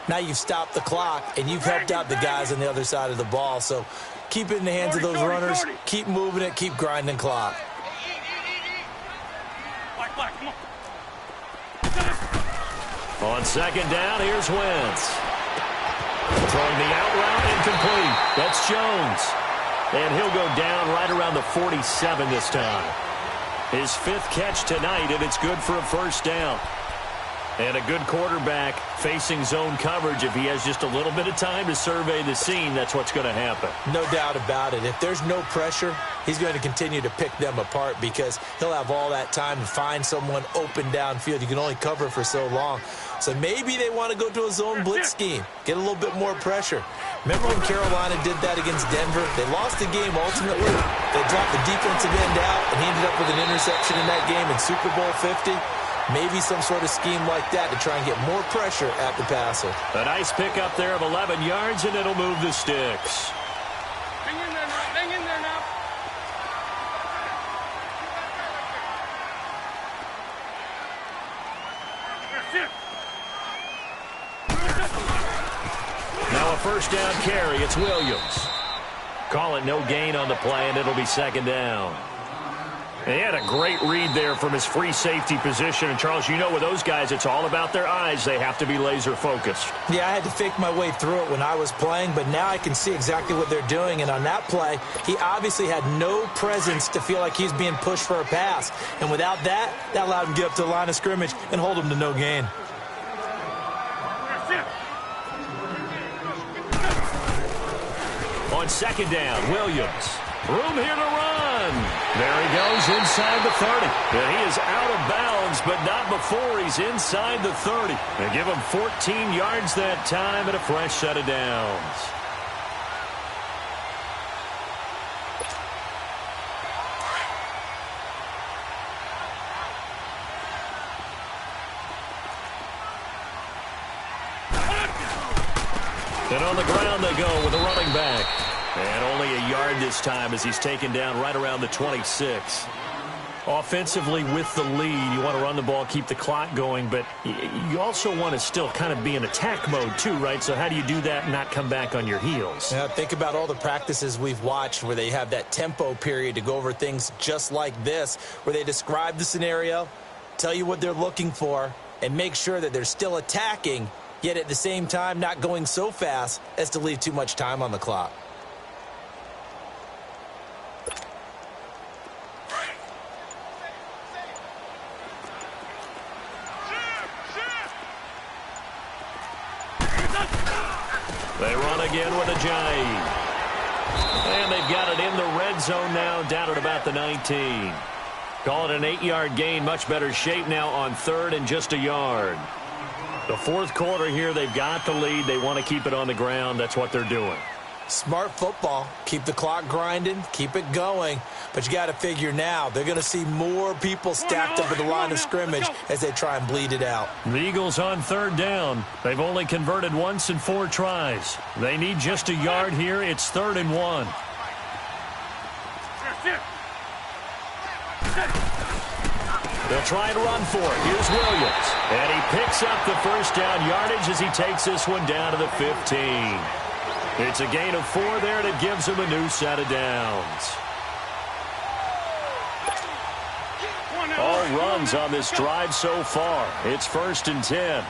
now you've stopped the clock and you've helped out the guys on the other side of the ball. So keep it in the hands of those runners. Keep moving it. Keep grinding clock. On 2nd down, here's Wentz. Throwing the out route, incomplete. That's Jones. And he'll go down right around the 47 this time. His 5th catch tonight, and it's good for a 1st down. And a good quarterback facing zone coverage. If he has just a little bit of time to survey the scene, that's what's going to happen. No doubt about it. If there's no pressure, he's going to continue to pick them apart because he'll have all that time to find someone open downfield. You can only cover for so long. So maybe they want to go to a zone blitz scheme, get a little bit more pressure. Remember when Carolina did that against Denver? They lost the game ultimately. They dropped the defensive end out, and he ended up with an interception in that game in Super Bowl 50. Maybe some sort of scheme like that to try and get more pressure at the passer. A nice pickup there of 11 yards, and it'll move the sticks. Hang in there now. Hang in there now. first down carry. It's Williams. Call it no gain on the play, and it'll be second down. He had a great read there from his free safety position. And, Charles, you know with those guys, it's all about their eyes. They have to be laser-focused. Yeah, I had to fake my way through it when I was playing, but now I can see exactly what they're doing. And on that play, he obviously had no presence to feel like he's being pushed for a pass. And without that, that allowed him to get up to the line of scrimmage and hold him to no gain. On second down, Williams. Room here to run. There he goes inside the 30. And he is out of bounds, but not before he's inside the 30. They give him 14 yards that time and a fresh set of downs. And on the ground they go with a running back. And only a yard this time as he's taken down right around the 26. Offensively with the lead, you want to run the ball, keep the clock going, but you also want to still kind of be in attack mode too, right? So how do you do that and not come back on your heels? Yeah, think about all the practices we've watched where they have that tempo period to go over things just like this, where they describe the scenario, tell you what they're looking for, and make sure that they're still attacking, yet at the same time not going so fast as to leave too much time on the clock. They run again with a giant. And they've got it in the red zone now, down at about the 19. Call it an 8-yard gain, much better shape now on third and just a yard. The fourth quarter here, they've got the lead. They want to keep it on the ground. That's what they're doing. Smart football. Keep the clock grinding. Keep it going. But you got to figure now, they're going to see more people stacked up at the line of scrimmage as they try and bleed it out. The Eagles on third down. They've only converted once in 4 tries. They need just a yard here. It's 3rd and 1. They'll try and run for it. Here's Williams. And he picks up the first down yardage as he takes this one down to the 15. It's a gain of 4 there that gives him a new set of downs. All runs on this drive so far. It's 1st and 10.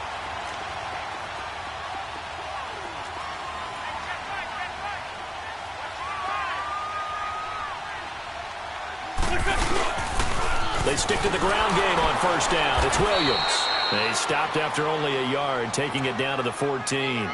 They stick to the ground game on first down. It's Williams. They stopped after only a yard, taking it down to the 14.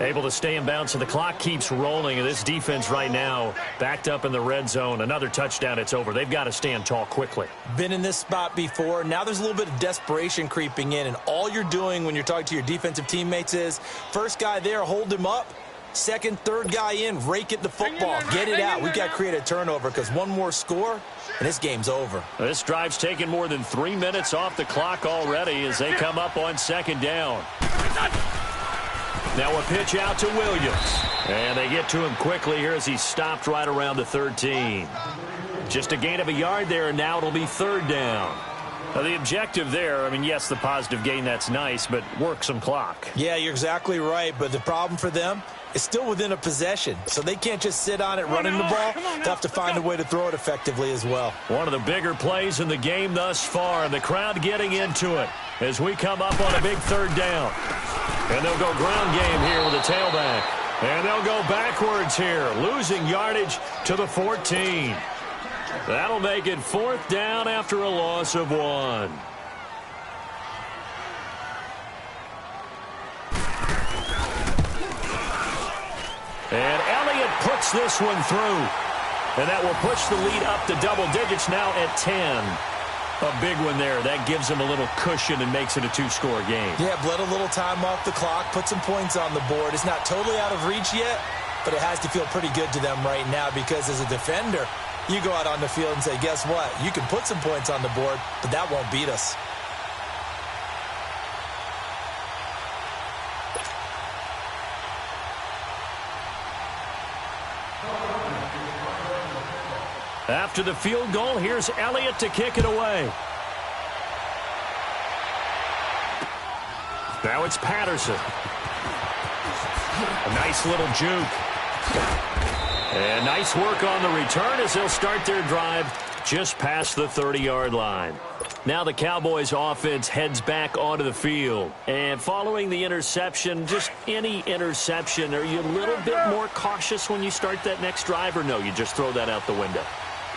Able to stay in bounds, so the clock keeps rolling. And this defense right now backed up in the red zone. Another touchdown, it's over. They've got to stand tall quickly. Been in this spot before. Now there's a little bit of desperation creeping in. And all you're doing when you're talking to your defensive teammates is, first guy there, hold him up. Second, third guy in, rake at the football. Get it out. We've got to create a turnover because one more score, and this game's over. This drive's taken more than 3 minutes off the clock already as they come up on second down. Now a pitch out to Williams. And they get to him quickly here as he's stopped right around the 13. Just a gain of a yard there, and now it'll be 3rd down. Now the objective there, I mean, yes, the positive gain, that's nice, but work some clock. Yeah, you're exactly right, but the problem for them is still within a possession, so they can't just sit on it running the ball. They have to find a way to throw it effectively as well. One of the bigger plays in the game thus far, and the crowd getting into it as we come up on a big 3rd down. And they'll go ground game here with a tailback. And they'll go backwards here, losing yardage to the 14. That'll make it 4th down after a loss of 1. And Elliott puts this one through. And that will push the lead up to double digits now at 10. A big one there. That gives them a little cushion and makes it a 2-score game. Yeah, bled a little time off the clock, put some points on the board. It's not totally out of reach yet, but it has to feel pretty good to them right now because as a defender, you go out on the field and say, guess what? You can put some points on the board, but that won't beat us. After the field goal, here's Elliott to kick it away. Now it's Patterson. A nice little juke. And nice work on the return as they'll start their drive just past the 30-yard line. Now the Cowboys offense heads back onto the field. And following the interception, just any interception, are you a little bit more cautious when you start that next drive, or no, you just throw that out the window?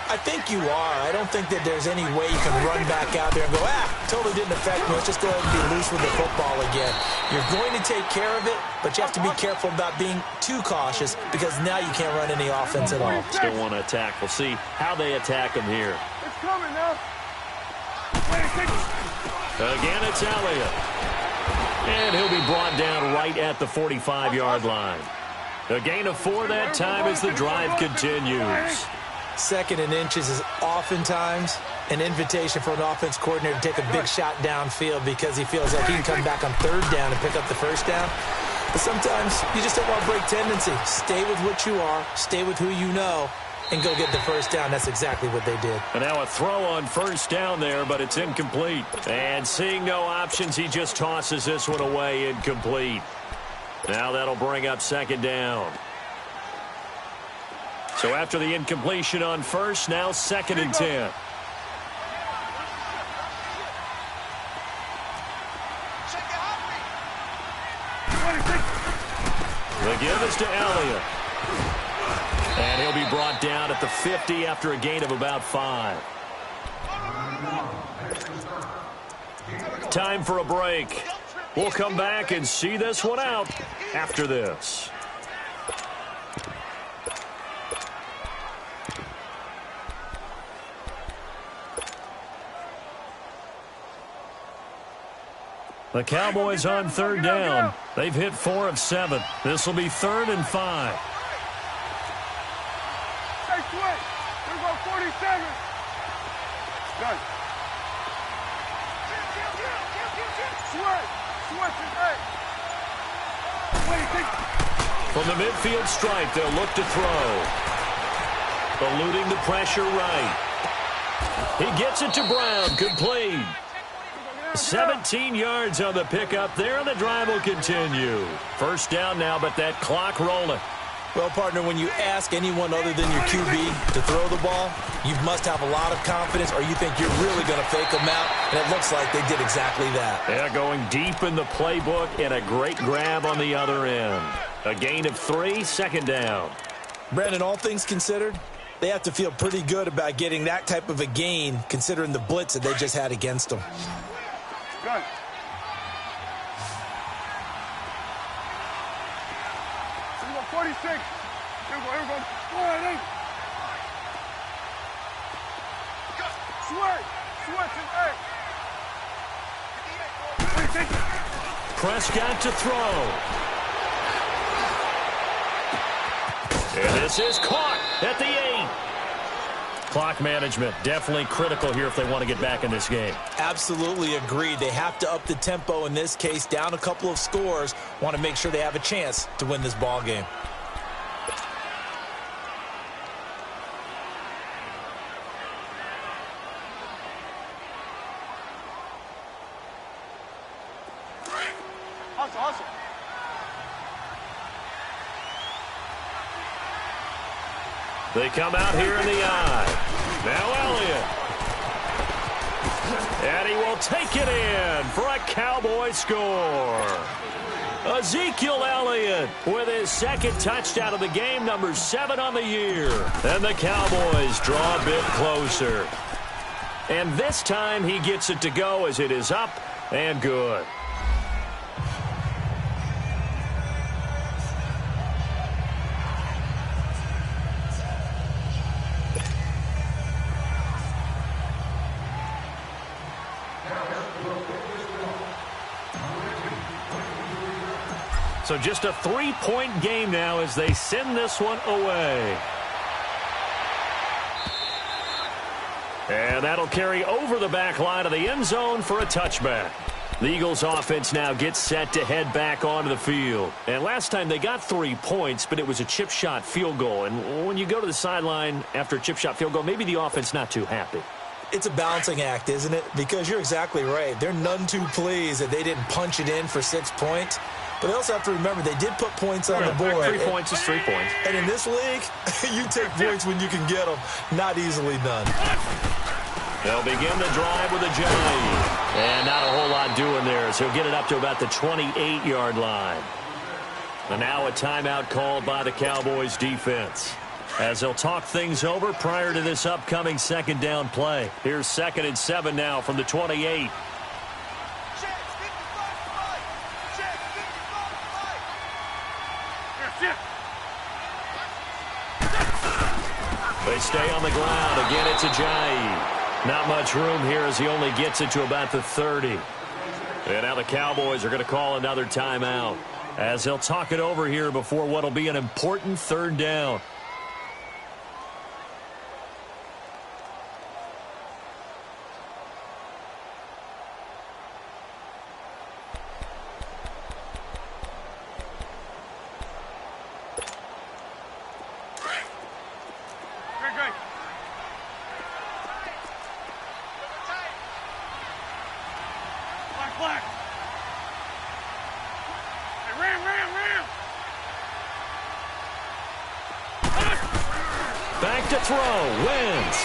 I think you are. I don't think that there's any way you can run back out there and go, totally didn't affect me. Let's just go ahead and be loose with the football again. You're going to take care of it, but you have to be careful about being too cautious because now you can't run any offense at all. Still want to attack. We'll see how they attack him here. It's coming now. Again, it's Elliott. And he'll be brought down right at the 45-yard line. A gain of 4 that time as the drive continues. Second and inches is oftentimes an invitation for an offense coordinator to take a big shot downfield because he feels like he can come back on third down and pick up the first down. But sometimes you just don't want to break tendency. Stay with what you are, stay with who you know, and go get the first down. That's exactly what they did. And now a throw on first down there, but it's incomplete. And seeing no options, he just tosses this one away, incomplete. Now that'll bring up second down. So after the incompletion on first, now second and 10. The give is to Elliott. And he'll be brought down at the 50 after a gain of about 5. Time for a break. We'll come back and see this one out after this. The Cowboys on third down. They've hit 4 of 7. This will be 3rd and 5. Hey, switch. There's about 47. Done. Switch. From the midfield stripe, they'll look to throw. Eluding the pressure right. He gets it to Brown. Complete. 17 yards on the pickup there, and the drive will continue. First down now, but that clock rolling. Well, partner, when you ask anyone other than your QB to throw the ball, you must have a lot of confidence, or you think you're really going to fake them out, and it looks like they did exactly that. Yeah, going deep in the playbook, and a great grab on the other end. A gain of 3, second down. Brandon, all things considered, they have to feel pretty good about getting that type of a gain, considering the blitz that they just had against them. Good. Here we go, 46. Here we go. Go ahead, 8. Switch, and 8. Prescott to throw. And this is caught at the 8. Clock management definitely critical here if they want to get back in this game. Absolutely agreed. They have to up the tempo in this case, down a couple of scores. Want to make sure they have a chance to win this ball game. Awesome. They come out here in the eye. Now Elliott. And he will take it in for a Cowboy score. Ezekiel Elliott with his second touchdown of the game, number 7 on the year. And the Cowboys draw a bit closer. And this time he gets it to go as it is up and good. So just a 3-point game now as they send this one away. And that'll carry over the back line of the end zone for a touchback. The Eagles offense now gets set to head back onto the field. And last time they got 3 points, but it was a chip shot field goal. And when you go to the sideline after a chip shot field goal, maybe the offense not too happy. It's a balancing act, isn't it? Because you're exactly right. They're none too pleased that they didn't punch it in for 6 points. But they also have to remember they did put points on the board. 3 points is 3 points. And in this league, you take points when you can get them. Not easily done. They'll begin the drive with a J. And not a whole lot doing there, so he'll get it up to about the 28-yard line. And now a timeout called by the Cowboys defense, as they'll talk things over prior to this upcoming second down play. Here's 2nd and 7 now from the 28. They stay on the ground. Again, it's Ajayi. Not much room here as he only gets it to about the 30. And now the Cowboys are going to call another timeout, as they'll talk it over here before what will be an important 3rd down. Back to throw. Wentz.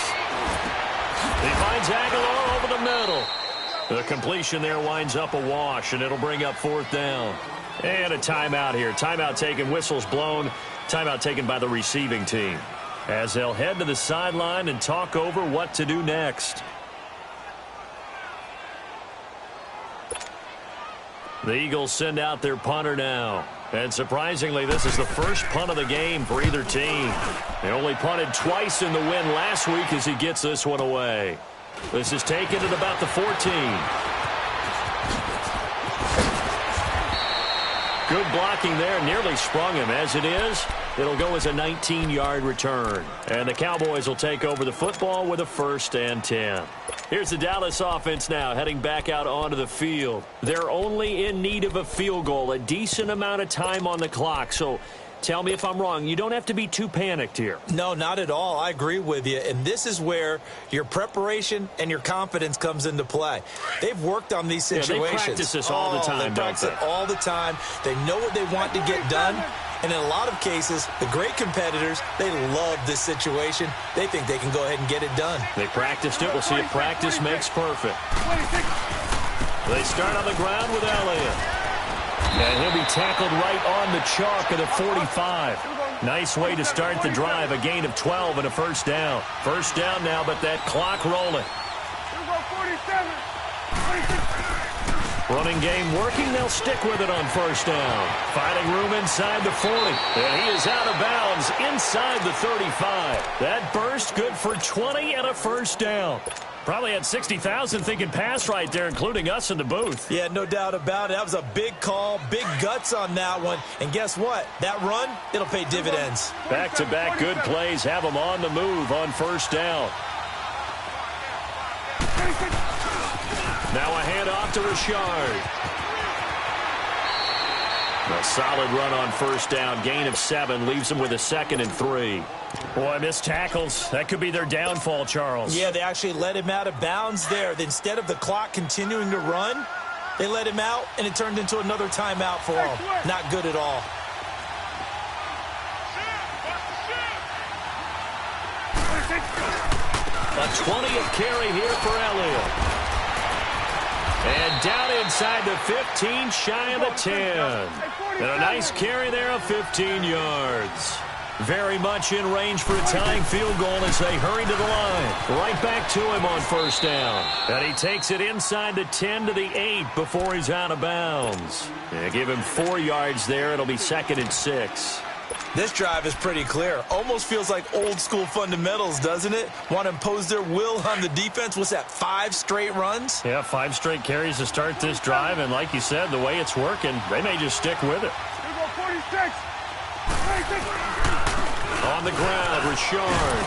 He finds Aguilar over the middle. The completion there winds up a wash, and it'll bring up 4th down. And a timeout here. Timeout taken, whistles blown. Timeout taken by the receiving team, as they'll head to the sideline and talk over what to do next. The Eagles send out their punter now. And surprisingly, this is the first punt of the game for either team. They only punted twice in the win last week as he gets this one away. This is taken at about the 14. Good blocking there, nearly sprung him. As it is, it'll go as a 19-yard return. And the Cowboys will take over the football with a 1st and 10. Here's the Dallas offense now, heading back out onto the field. They're only in need of a field goal, a decent amount of time on the clock. So tell me if I'm wrong. You don't have to be too panicked here. No, not at all. I agree with you. And this is where your preparation and your confidence comes into play. They've worked on these situations. Yeah, they practice this all the time, They practice it all the time. They know what they want to get done. And in a lot of cases, the great competitors, they love this situation. They think they can go ahead and get it done. They practiced it. We'll see if practice makes perfect. They start on the ground with Elliott. And he'll be tackled right on the chalk at the 45. Nice way to start the drive. A gain of 12 and a 1st down. 1st down now, but that clock rolling. Running game working. They'll stick with it on 1st down. Finding room inside the 40. And he is out of bounds inside the 35. That burst good for 20 and a 1st down. Probably had 60,000 thinking pass right there, including us in the booth. Yeah, no doubt about it. That was a big call, big guts on that one. And guess what? That run, it'll pay dividends. Back-to-back good plays have them on the move on 1st down. Now a handoff to Richard. A solid run on 1st down. Gain of 7 leaves them with a 2nd and 3. Boy, missed tackles. That could be their downfall, Charles. Yeah, they actually let him out of bounds there. Instead of the clock continuing to run, they let him out, and it turned into another timeout for him. Not good at all. A 20th carry here for Elliott. And down inside the 15, shy of the 10. And a nice carry there of 15 yards. Very much in range for a tying field goal as they hurry to the line. Right back to him on 1st down. And he takes it inside the 10 to the 8 before he's out of bounds. And give him 4 yards there. It'll be 2nd and 6. This drive is pretty clear. Almost feels like old school fundamentals, doesn't it? Want to impose their will on the defense. What's that, 5 straight runs? Yeah, 5 straight carries to start this drive. And like you said, the way it's working, they may just stick with it. On the ground, Richard.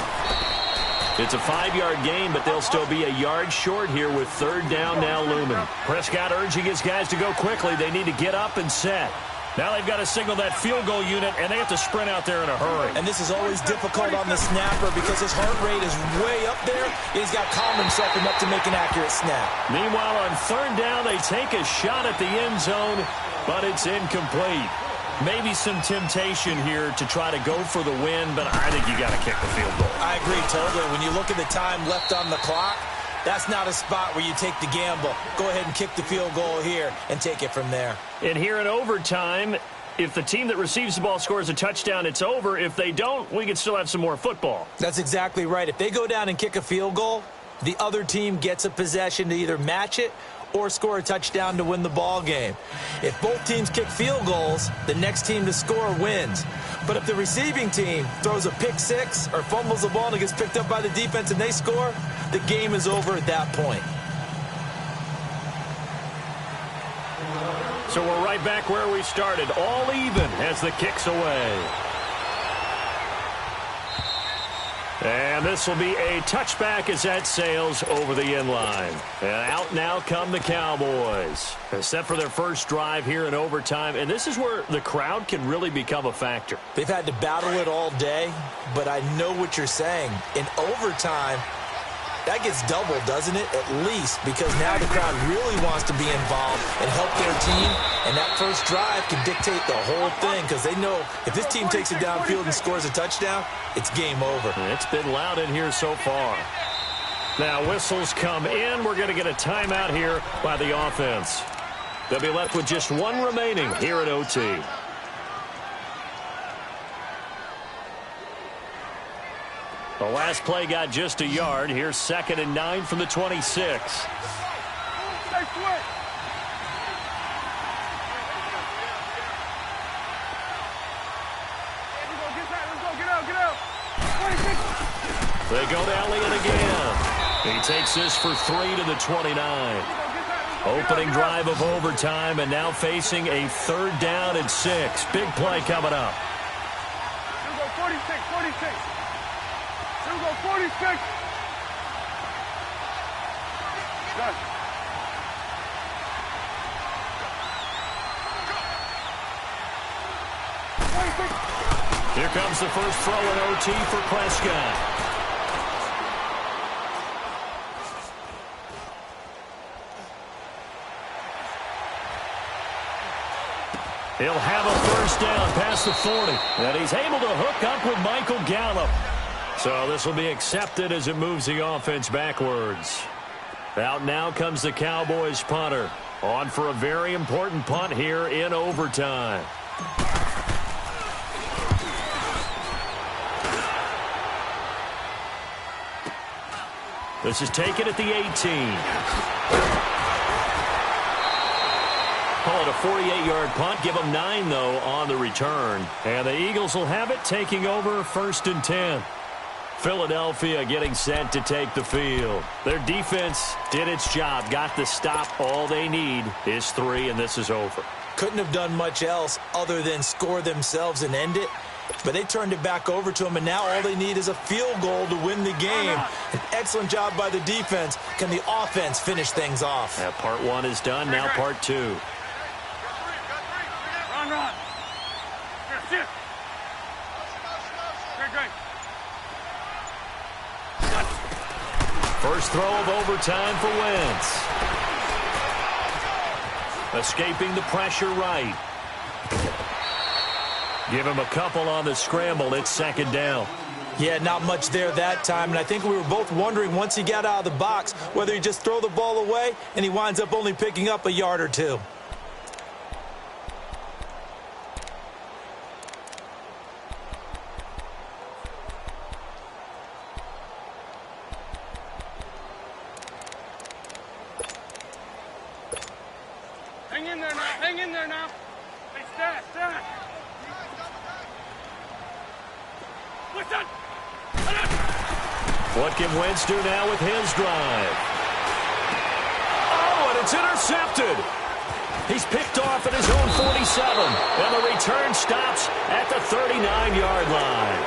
It's a 5-yard gain, but they'll still be a yard short here with 3rd down now looming. Prescott urging his guys to go quickly. They need to get up and set. Now they've got to signal that field goal unit, and they have to sprint out there in a hurry. And this is always difficult on the snapper because his heart rate is way up there. He's got to calm himself enough to make an accurate snap. Meanwhile, on third down, they take a shot at the end zone, but it's incomplete. Maybe some temptation here to try to go for the win, but I think you got to kick the field goal. I agree totally. When you look at the time left on the clock, that's not a spot where you take the gamble. Go ahead and kick the field goal here and take it from there. And here in overtime, if the team that receives the ball scores a touchdown, it's over. If they don't, we can still have some more football. That's exactly right. If they go down and kick a field goal, the other team gets a possession to either match it or score a touchdown to win the ball game. If both teams kick field goals, the next team to score wins. But if the receiving team throws a pick six or fumbles the ball and it gets picked up by the defense and they score, the game is over at that point. So we're right back where we started, all even as the kick's away. And this will be a touchback as that sails over the end line. And out now come the Cowboys. Set for their first drive here in overtime. And this is where the crowd can really become a factor. They've had to battle it all day, but I know what you're saying. In overtime, that gets doubled, doesn't it? At least, because now the crowd really wants to be involved and help their team. And that first drive can dictate the whole thing because they know if this team takes it downfield and scores a touchdown, it's game over. It's been loud in here so far. Now whistles come in. We're going to get a timeout here by the offense. They'll be left with just one remaining here at OT. The last play got just a yard. Here's 2nd and 9 from the 26. They go to Elliott again. He takes this for 3 to the 29. Opening drive of overtime and now facing a 3rd down and 6. Big play coming up. 46. 46. Done. Here comes the first throw in OT for Prescott. He'll have a first down past the 40. And he's able to hook up with Michael Gallup. So this will be accepted as it moves the offense backwards. Out now comes the Cowboys punter. On for a very important punt here in overtime. This is taken at the 18. Call it a 48-yard punt. Give them 9, though, on the return. And the Eagles will have it, taking over 1st and 10. Philadelphia getting set to take the field. Their defense did its job, got the stop. All they need is 3, and this is over. Couldn't have done much else other than score themselves and end it. But they turned it back over to them, and now all they need is a field goal to win the game. An excellent job by the defense. Can the offense finish things off? Yeah, part 1 is done, now part 2. Run. Here, sit. Great. First throw of overtime for Wentz. Escaping the pressure right. Give him a couple on the scramble. It's 2nd down. Yeah, not much there that time. And I think we were both wondering once he got out of the box whether he just throw the ball away and he winds up only picking up a yard or 2. Hang in there now. Hey, stand. What can Wentz do now with his drive? Oh, and it's intercepted. He's picked off at his own 47, and the return stops at the 39-yard line.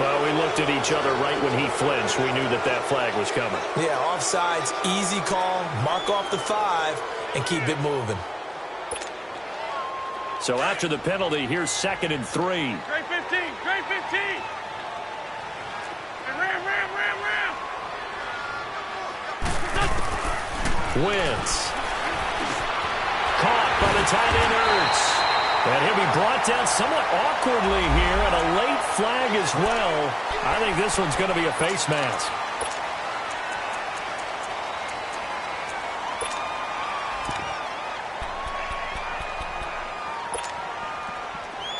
Well, we looked at each other right when he flinched. We knew that flag was coming. Yeah, offsides, easy call, mark off the 5, and keep it moving. So after the penalty, here's 2nd and 3. Great 15. Great 15. And ram. Wins. Caught by the tight end Ertz. And he'll be brought down somewhat awkwardly here, and a late flag as well. I think this one's going to be a face mask.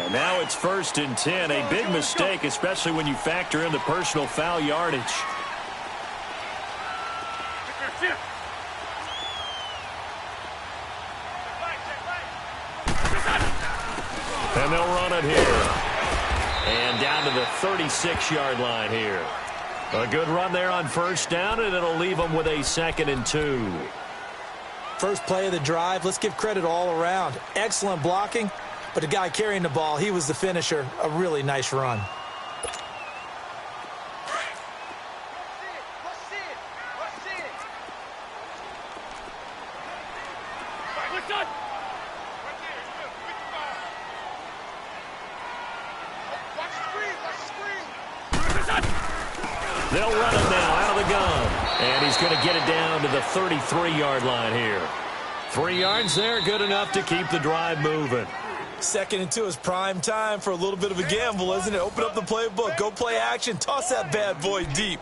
And now it's 1st and 10. A big mistake, especially when you factor in the personal foul yardage. And they'll run it here. And down to the 36-yard line here. A good run there on 1st down, and it'll leave them with a 2nd and 2. First play of the drive, let's give credit all around. Excellent blocking, but the guy carrying the ball, he was the finisher. A really nice run. They'll run it now out of the gun. And he's going to get it down to the 33-yard line here. 3 yards there, good enough to keep the drive moving. 2nd and 2 is prime time for a little bit of a gamble, isn't it? Open up the playbook, go play action, toss that bad boy deep.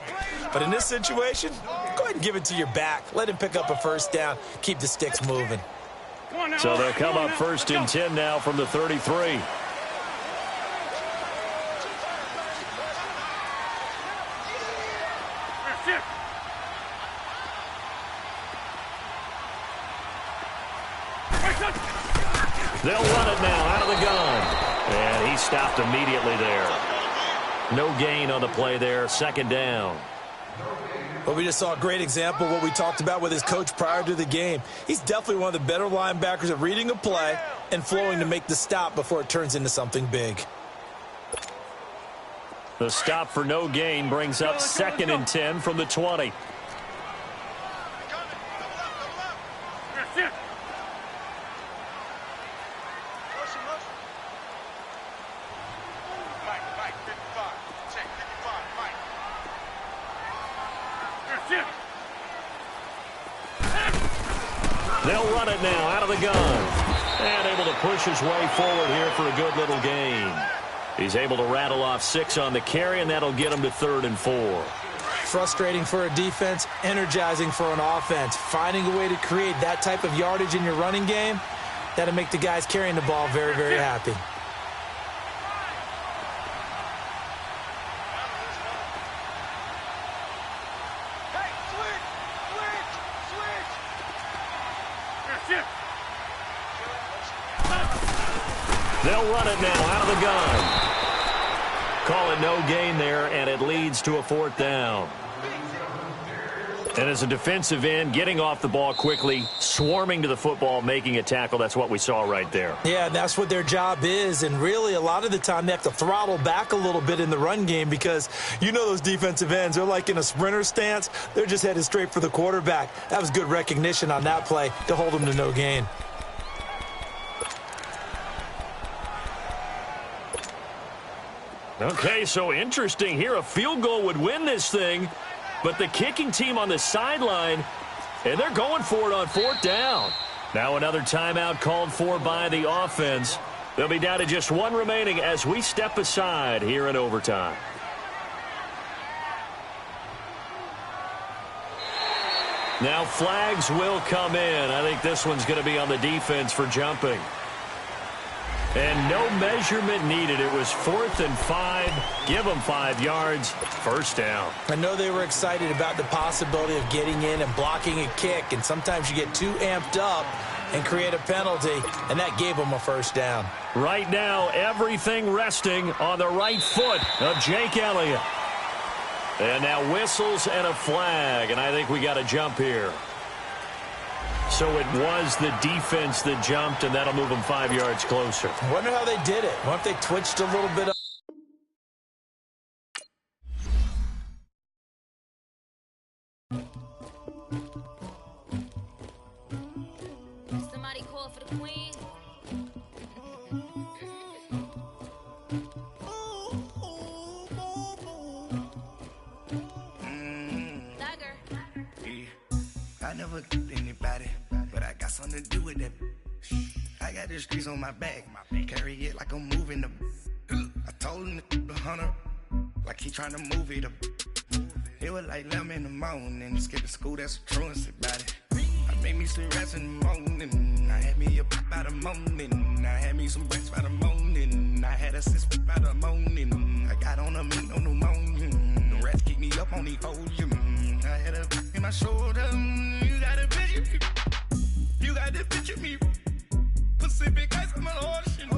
But in this situation, go ahead and give it to your back. Let him pick up a 1st down, keep the sticks moving. So they'll come up 1st and 10 now from the 33. They'll run it now out of the gun. And he stopped immediately there. No gain on the play there. 2nd down. Well, we just saw a great example of what we talked about with his coach prior to the game. He's definitely one of the better linebackers at reading a play and flowing to make the stop before it turns into something big. The stop for no gain brings up 2nd and 10 from the 20. They'll run it now out of the gun. And able to push his way forward here for a good little gain. He's able to rattle off 6 on the carry, and that'll get him to 3rd and 4. Frustrating for a defense, energizing for an offense. Finding a way to create that type of yardage in your running game, that'll make the guys carrying the ball very, very happy. They'll run it now out of the gun. Call it no gain there, and it leads to a 4th down. And as a defensive end, getting off the ball quickly, swarming to the football, making a tackle, that's what we saw right there. Yeah, that's what their job is, and really a lot of the time they have to throttle back a little bit in the run game because you know those defensive ends, they're like in a sprinter stance. They're just headed straight for the quarterback. That was good recognition on that play to hold them to no gain. Okay, so interesting here. A field goal would win this thing, but the kicking team on the sideline, and they're going for it on 4th down. Now another timeout called for by the offense. They'll be down to just 1 remaining as we step aside here in overtime. Now flags will come in. I think this one's going to be on the defense for jumping. And no measurement needed. It was 4th and 5. Give them 5 yards. 1st down. I know they were excited about the possibility of getting in and blocking a kick, and sometimes you get too amped up and create a penalty, and that gave them a 1st down. Right now, everything resting on the right foot of Jake Elliott. And now whistles and a flag, and I think we got a jump here. So it was the defense that jumped, and that'll move them 5 yards closer. I wonder how they did it. What if they twitched a little bit? Somebody call for the queen. I never did anybody, but I got something to do with that. I got the streets on my back, carry it like I'm moving the. I told him the hunter, like he trying to move it up. It was like 11 in the morning, skipping school, that's a truancy about it. I made me some rest in the morning, I had me a pop by the morning, I had me some breaks by the morning, I had a six by the morning, I got on a meat on the morning, the rats keep me up on the ocean, I had a in my shoulder, you got a picture, you got the picture me, Pacific ice on my ocean,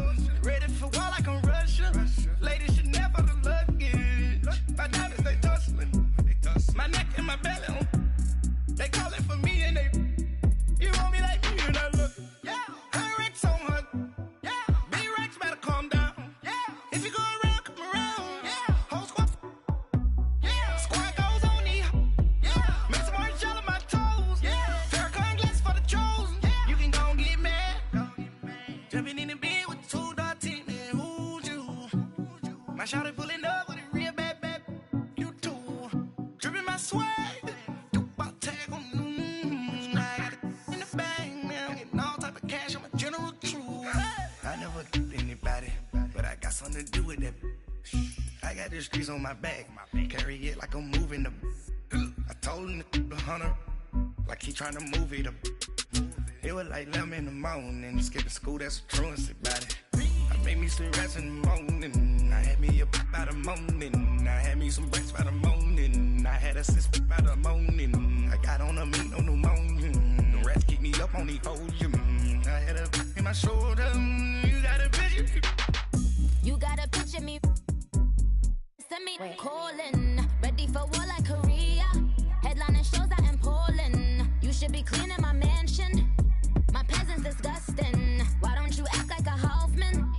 ready for war like I'm Russian, ladies should never the luggage, my diamonds they tussling. My neck and my belly on. They calling for me and they. You want me like me and I look. Yeah. Her Rex on her. Yeah. Big Rex better calm down. Yeah. If you go around, come around. Yeah. Whole squad. Yeah. Squad goes on me. Yeah. Make some orange gel on my toes. Yeah. Farrakhan glass for the chosen. Yeah. You can go and get mad. Jumping in the bed with 2 dark teeth, man. Who's you? My shawty pulling up with a real bad. Swag, about tag on I got it in the bag now, getting all type of cash. I'm a general true. I never did anybody, but I got something to do with that. I got the streets on my back, carry it like I'm moving the. I told him the hunter, like he trying to move it up. It was like 11 in the morning, skipping school, that's a truancy about it. I made me some rest in the morning, I had me a pop by the morning, I had me some breaks by the morning, I had a six by the morning, I got on a meat on the morning, the rats keep me up on the ocean, I had a in my shoulder, you got a picture. You gotta picture me, send me calling, ready for war like Korea, headlining shows out in Poland, you should be cleaning my mansion, my peasants disgusting, why don't you act like a Hoffman,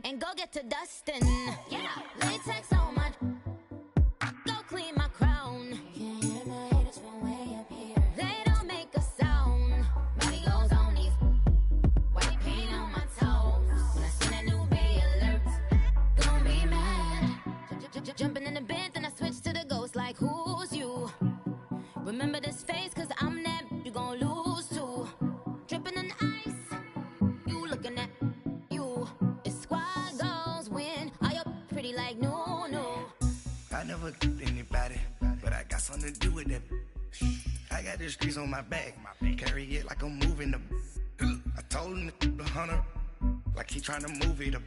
and go get to dustin', yeah, latex on my, go clean my crown, you can hear my haters from way up here, they don't make a sound, body goes on these, white paint on my toes, when I send a new bay alert, gonna be mad, jumping in the Benz and I switch to the ghost like who's you, remember this face cause I'm that, you gon' lose too, dripping in ice, you looking at you, it's squad goals win, are you pretty like no, no. I never did anybody, but I got something to do with that. I got the streets on my back, carry it like I'm moving the. I told him the hunter, like he trying to move it up.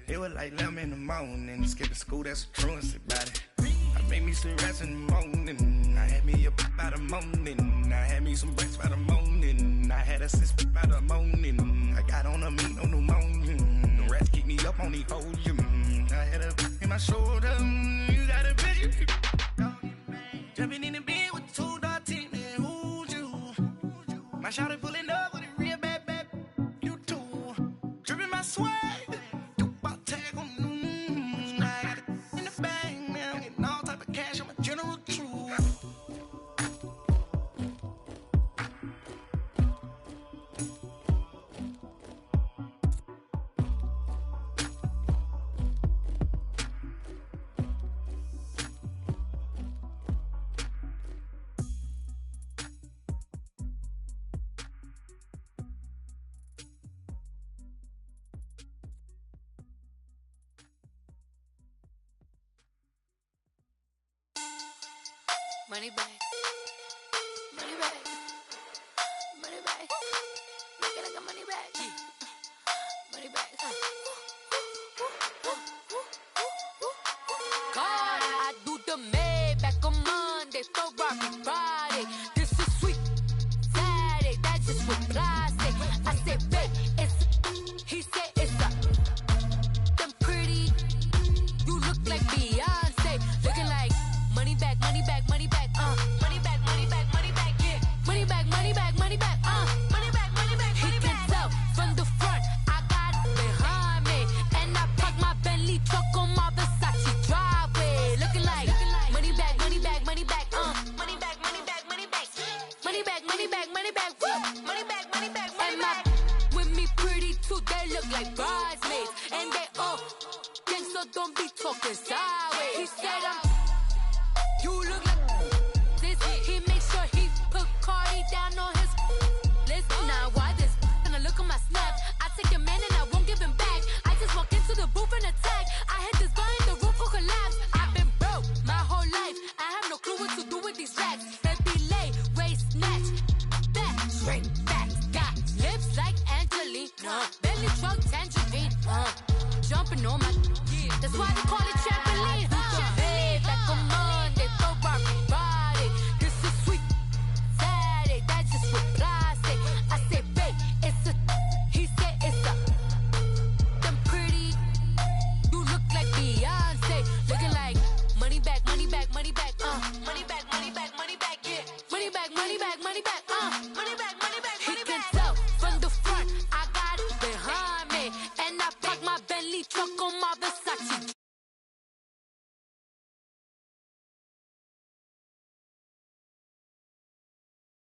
It was like 11 in the morning, skipping school, that's a truancy about it. I made me some rest in the morning, I had me a pop by the morning, I had me some breaks by the morning, I had a six by the morning, I got on a meat on the morning, the rats keep me up on the ocean, I had a in my shoulder, you got a picture. Jumping in the bed with 2 dark teeth, man, who's you? My shawty pulling up with a real bad, you too, dripping my swag. Money back, money back, money back, make it like a money back, money back. God, I do the Maybach on Monday, Ferrari Friday. This is sweet Saturday, that's just what I say. I said, babe, it's, he said it's a, them pretty, you look like Beyonce, looking like money back, money back, money back, money back, money back, money back, yeah, money back, money back, money back, money back, money back, money back. He can tell from the front, I got it behind me, and I park my Bentley truck on my Versace driveway, looking like money back, money back, money back, money back, money back, money back, money back, money back, money back, money back, money back, money back. With me pretty too, they look like bridesmaids, and they all gang, so don't be talking sideways. He said you look like this, he makes sure he put cars money back.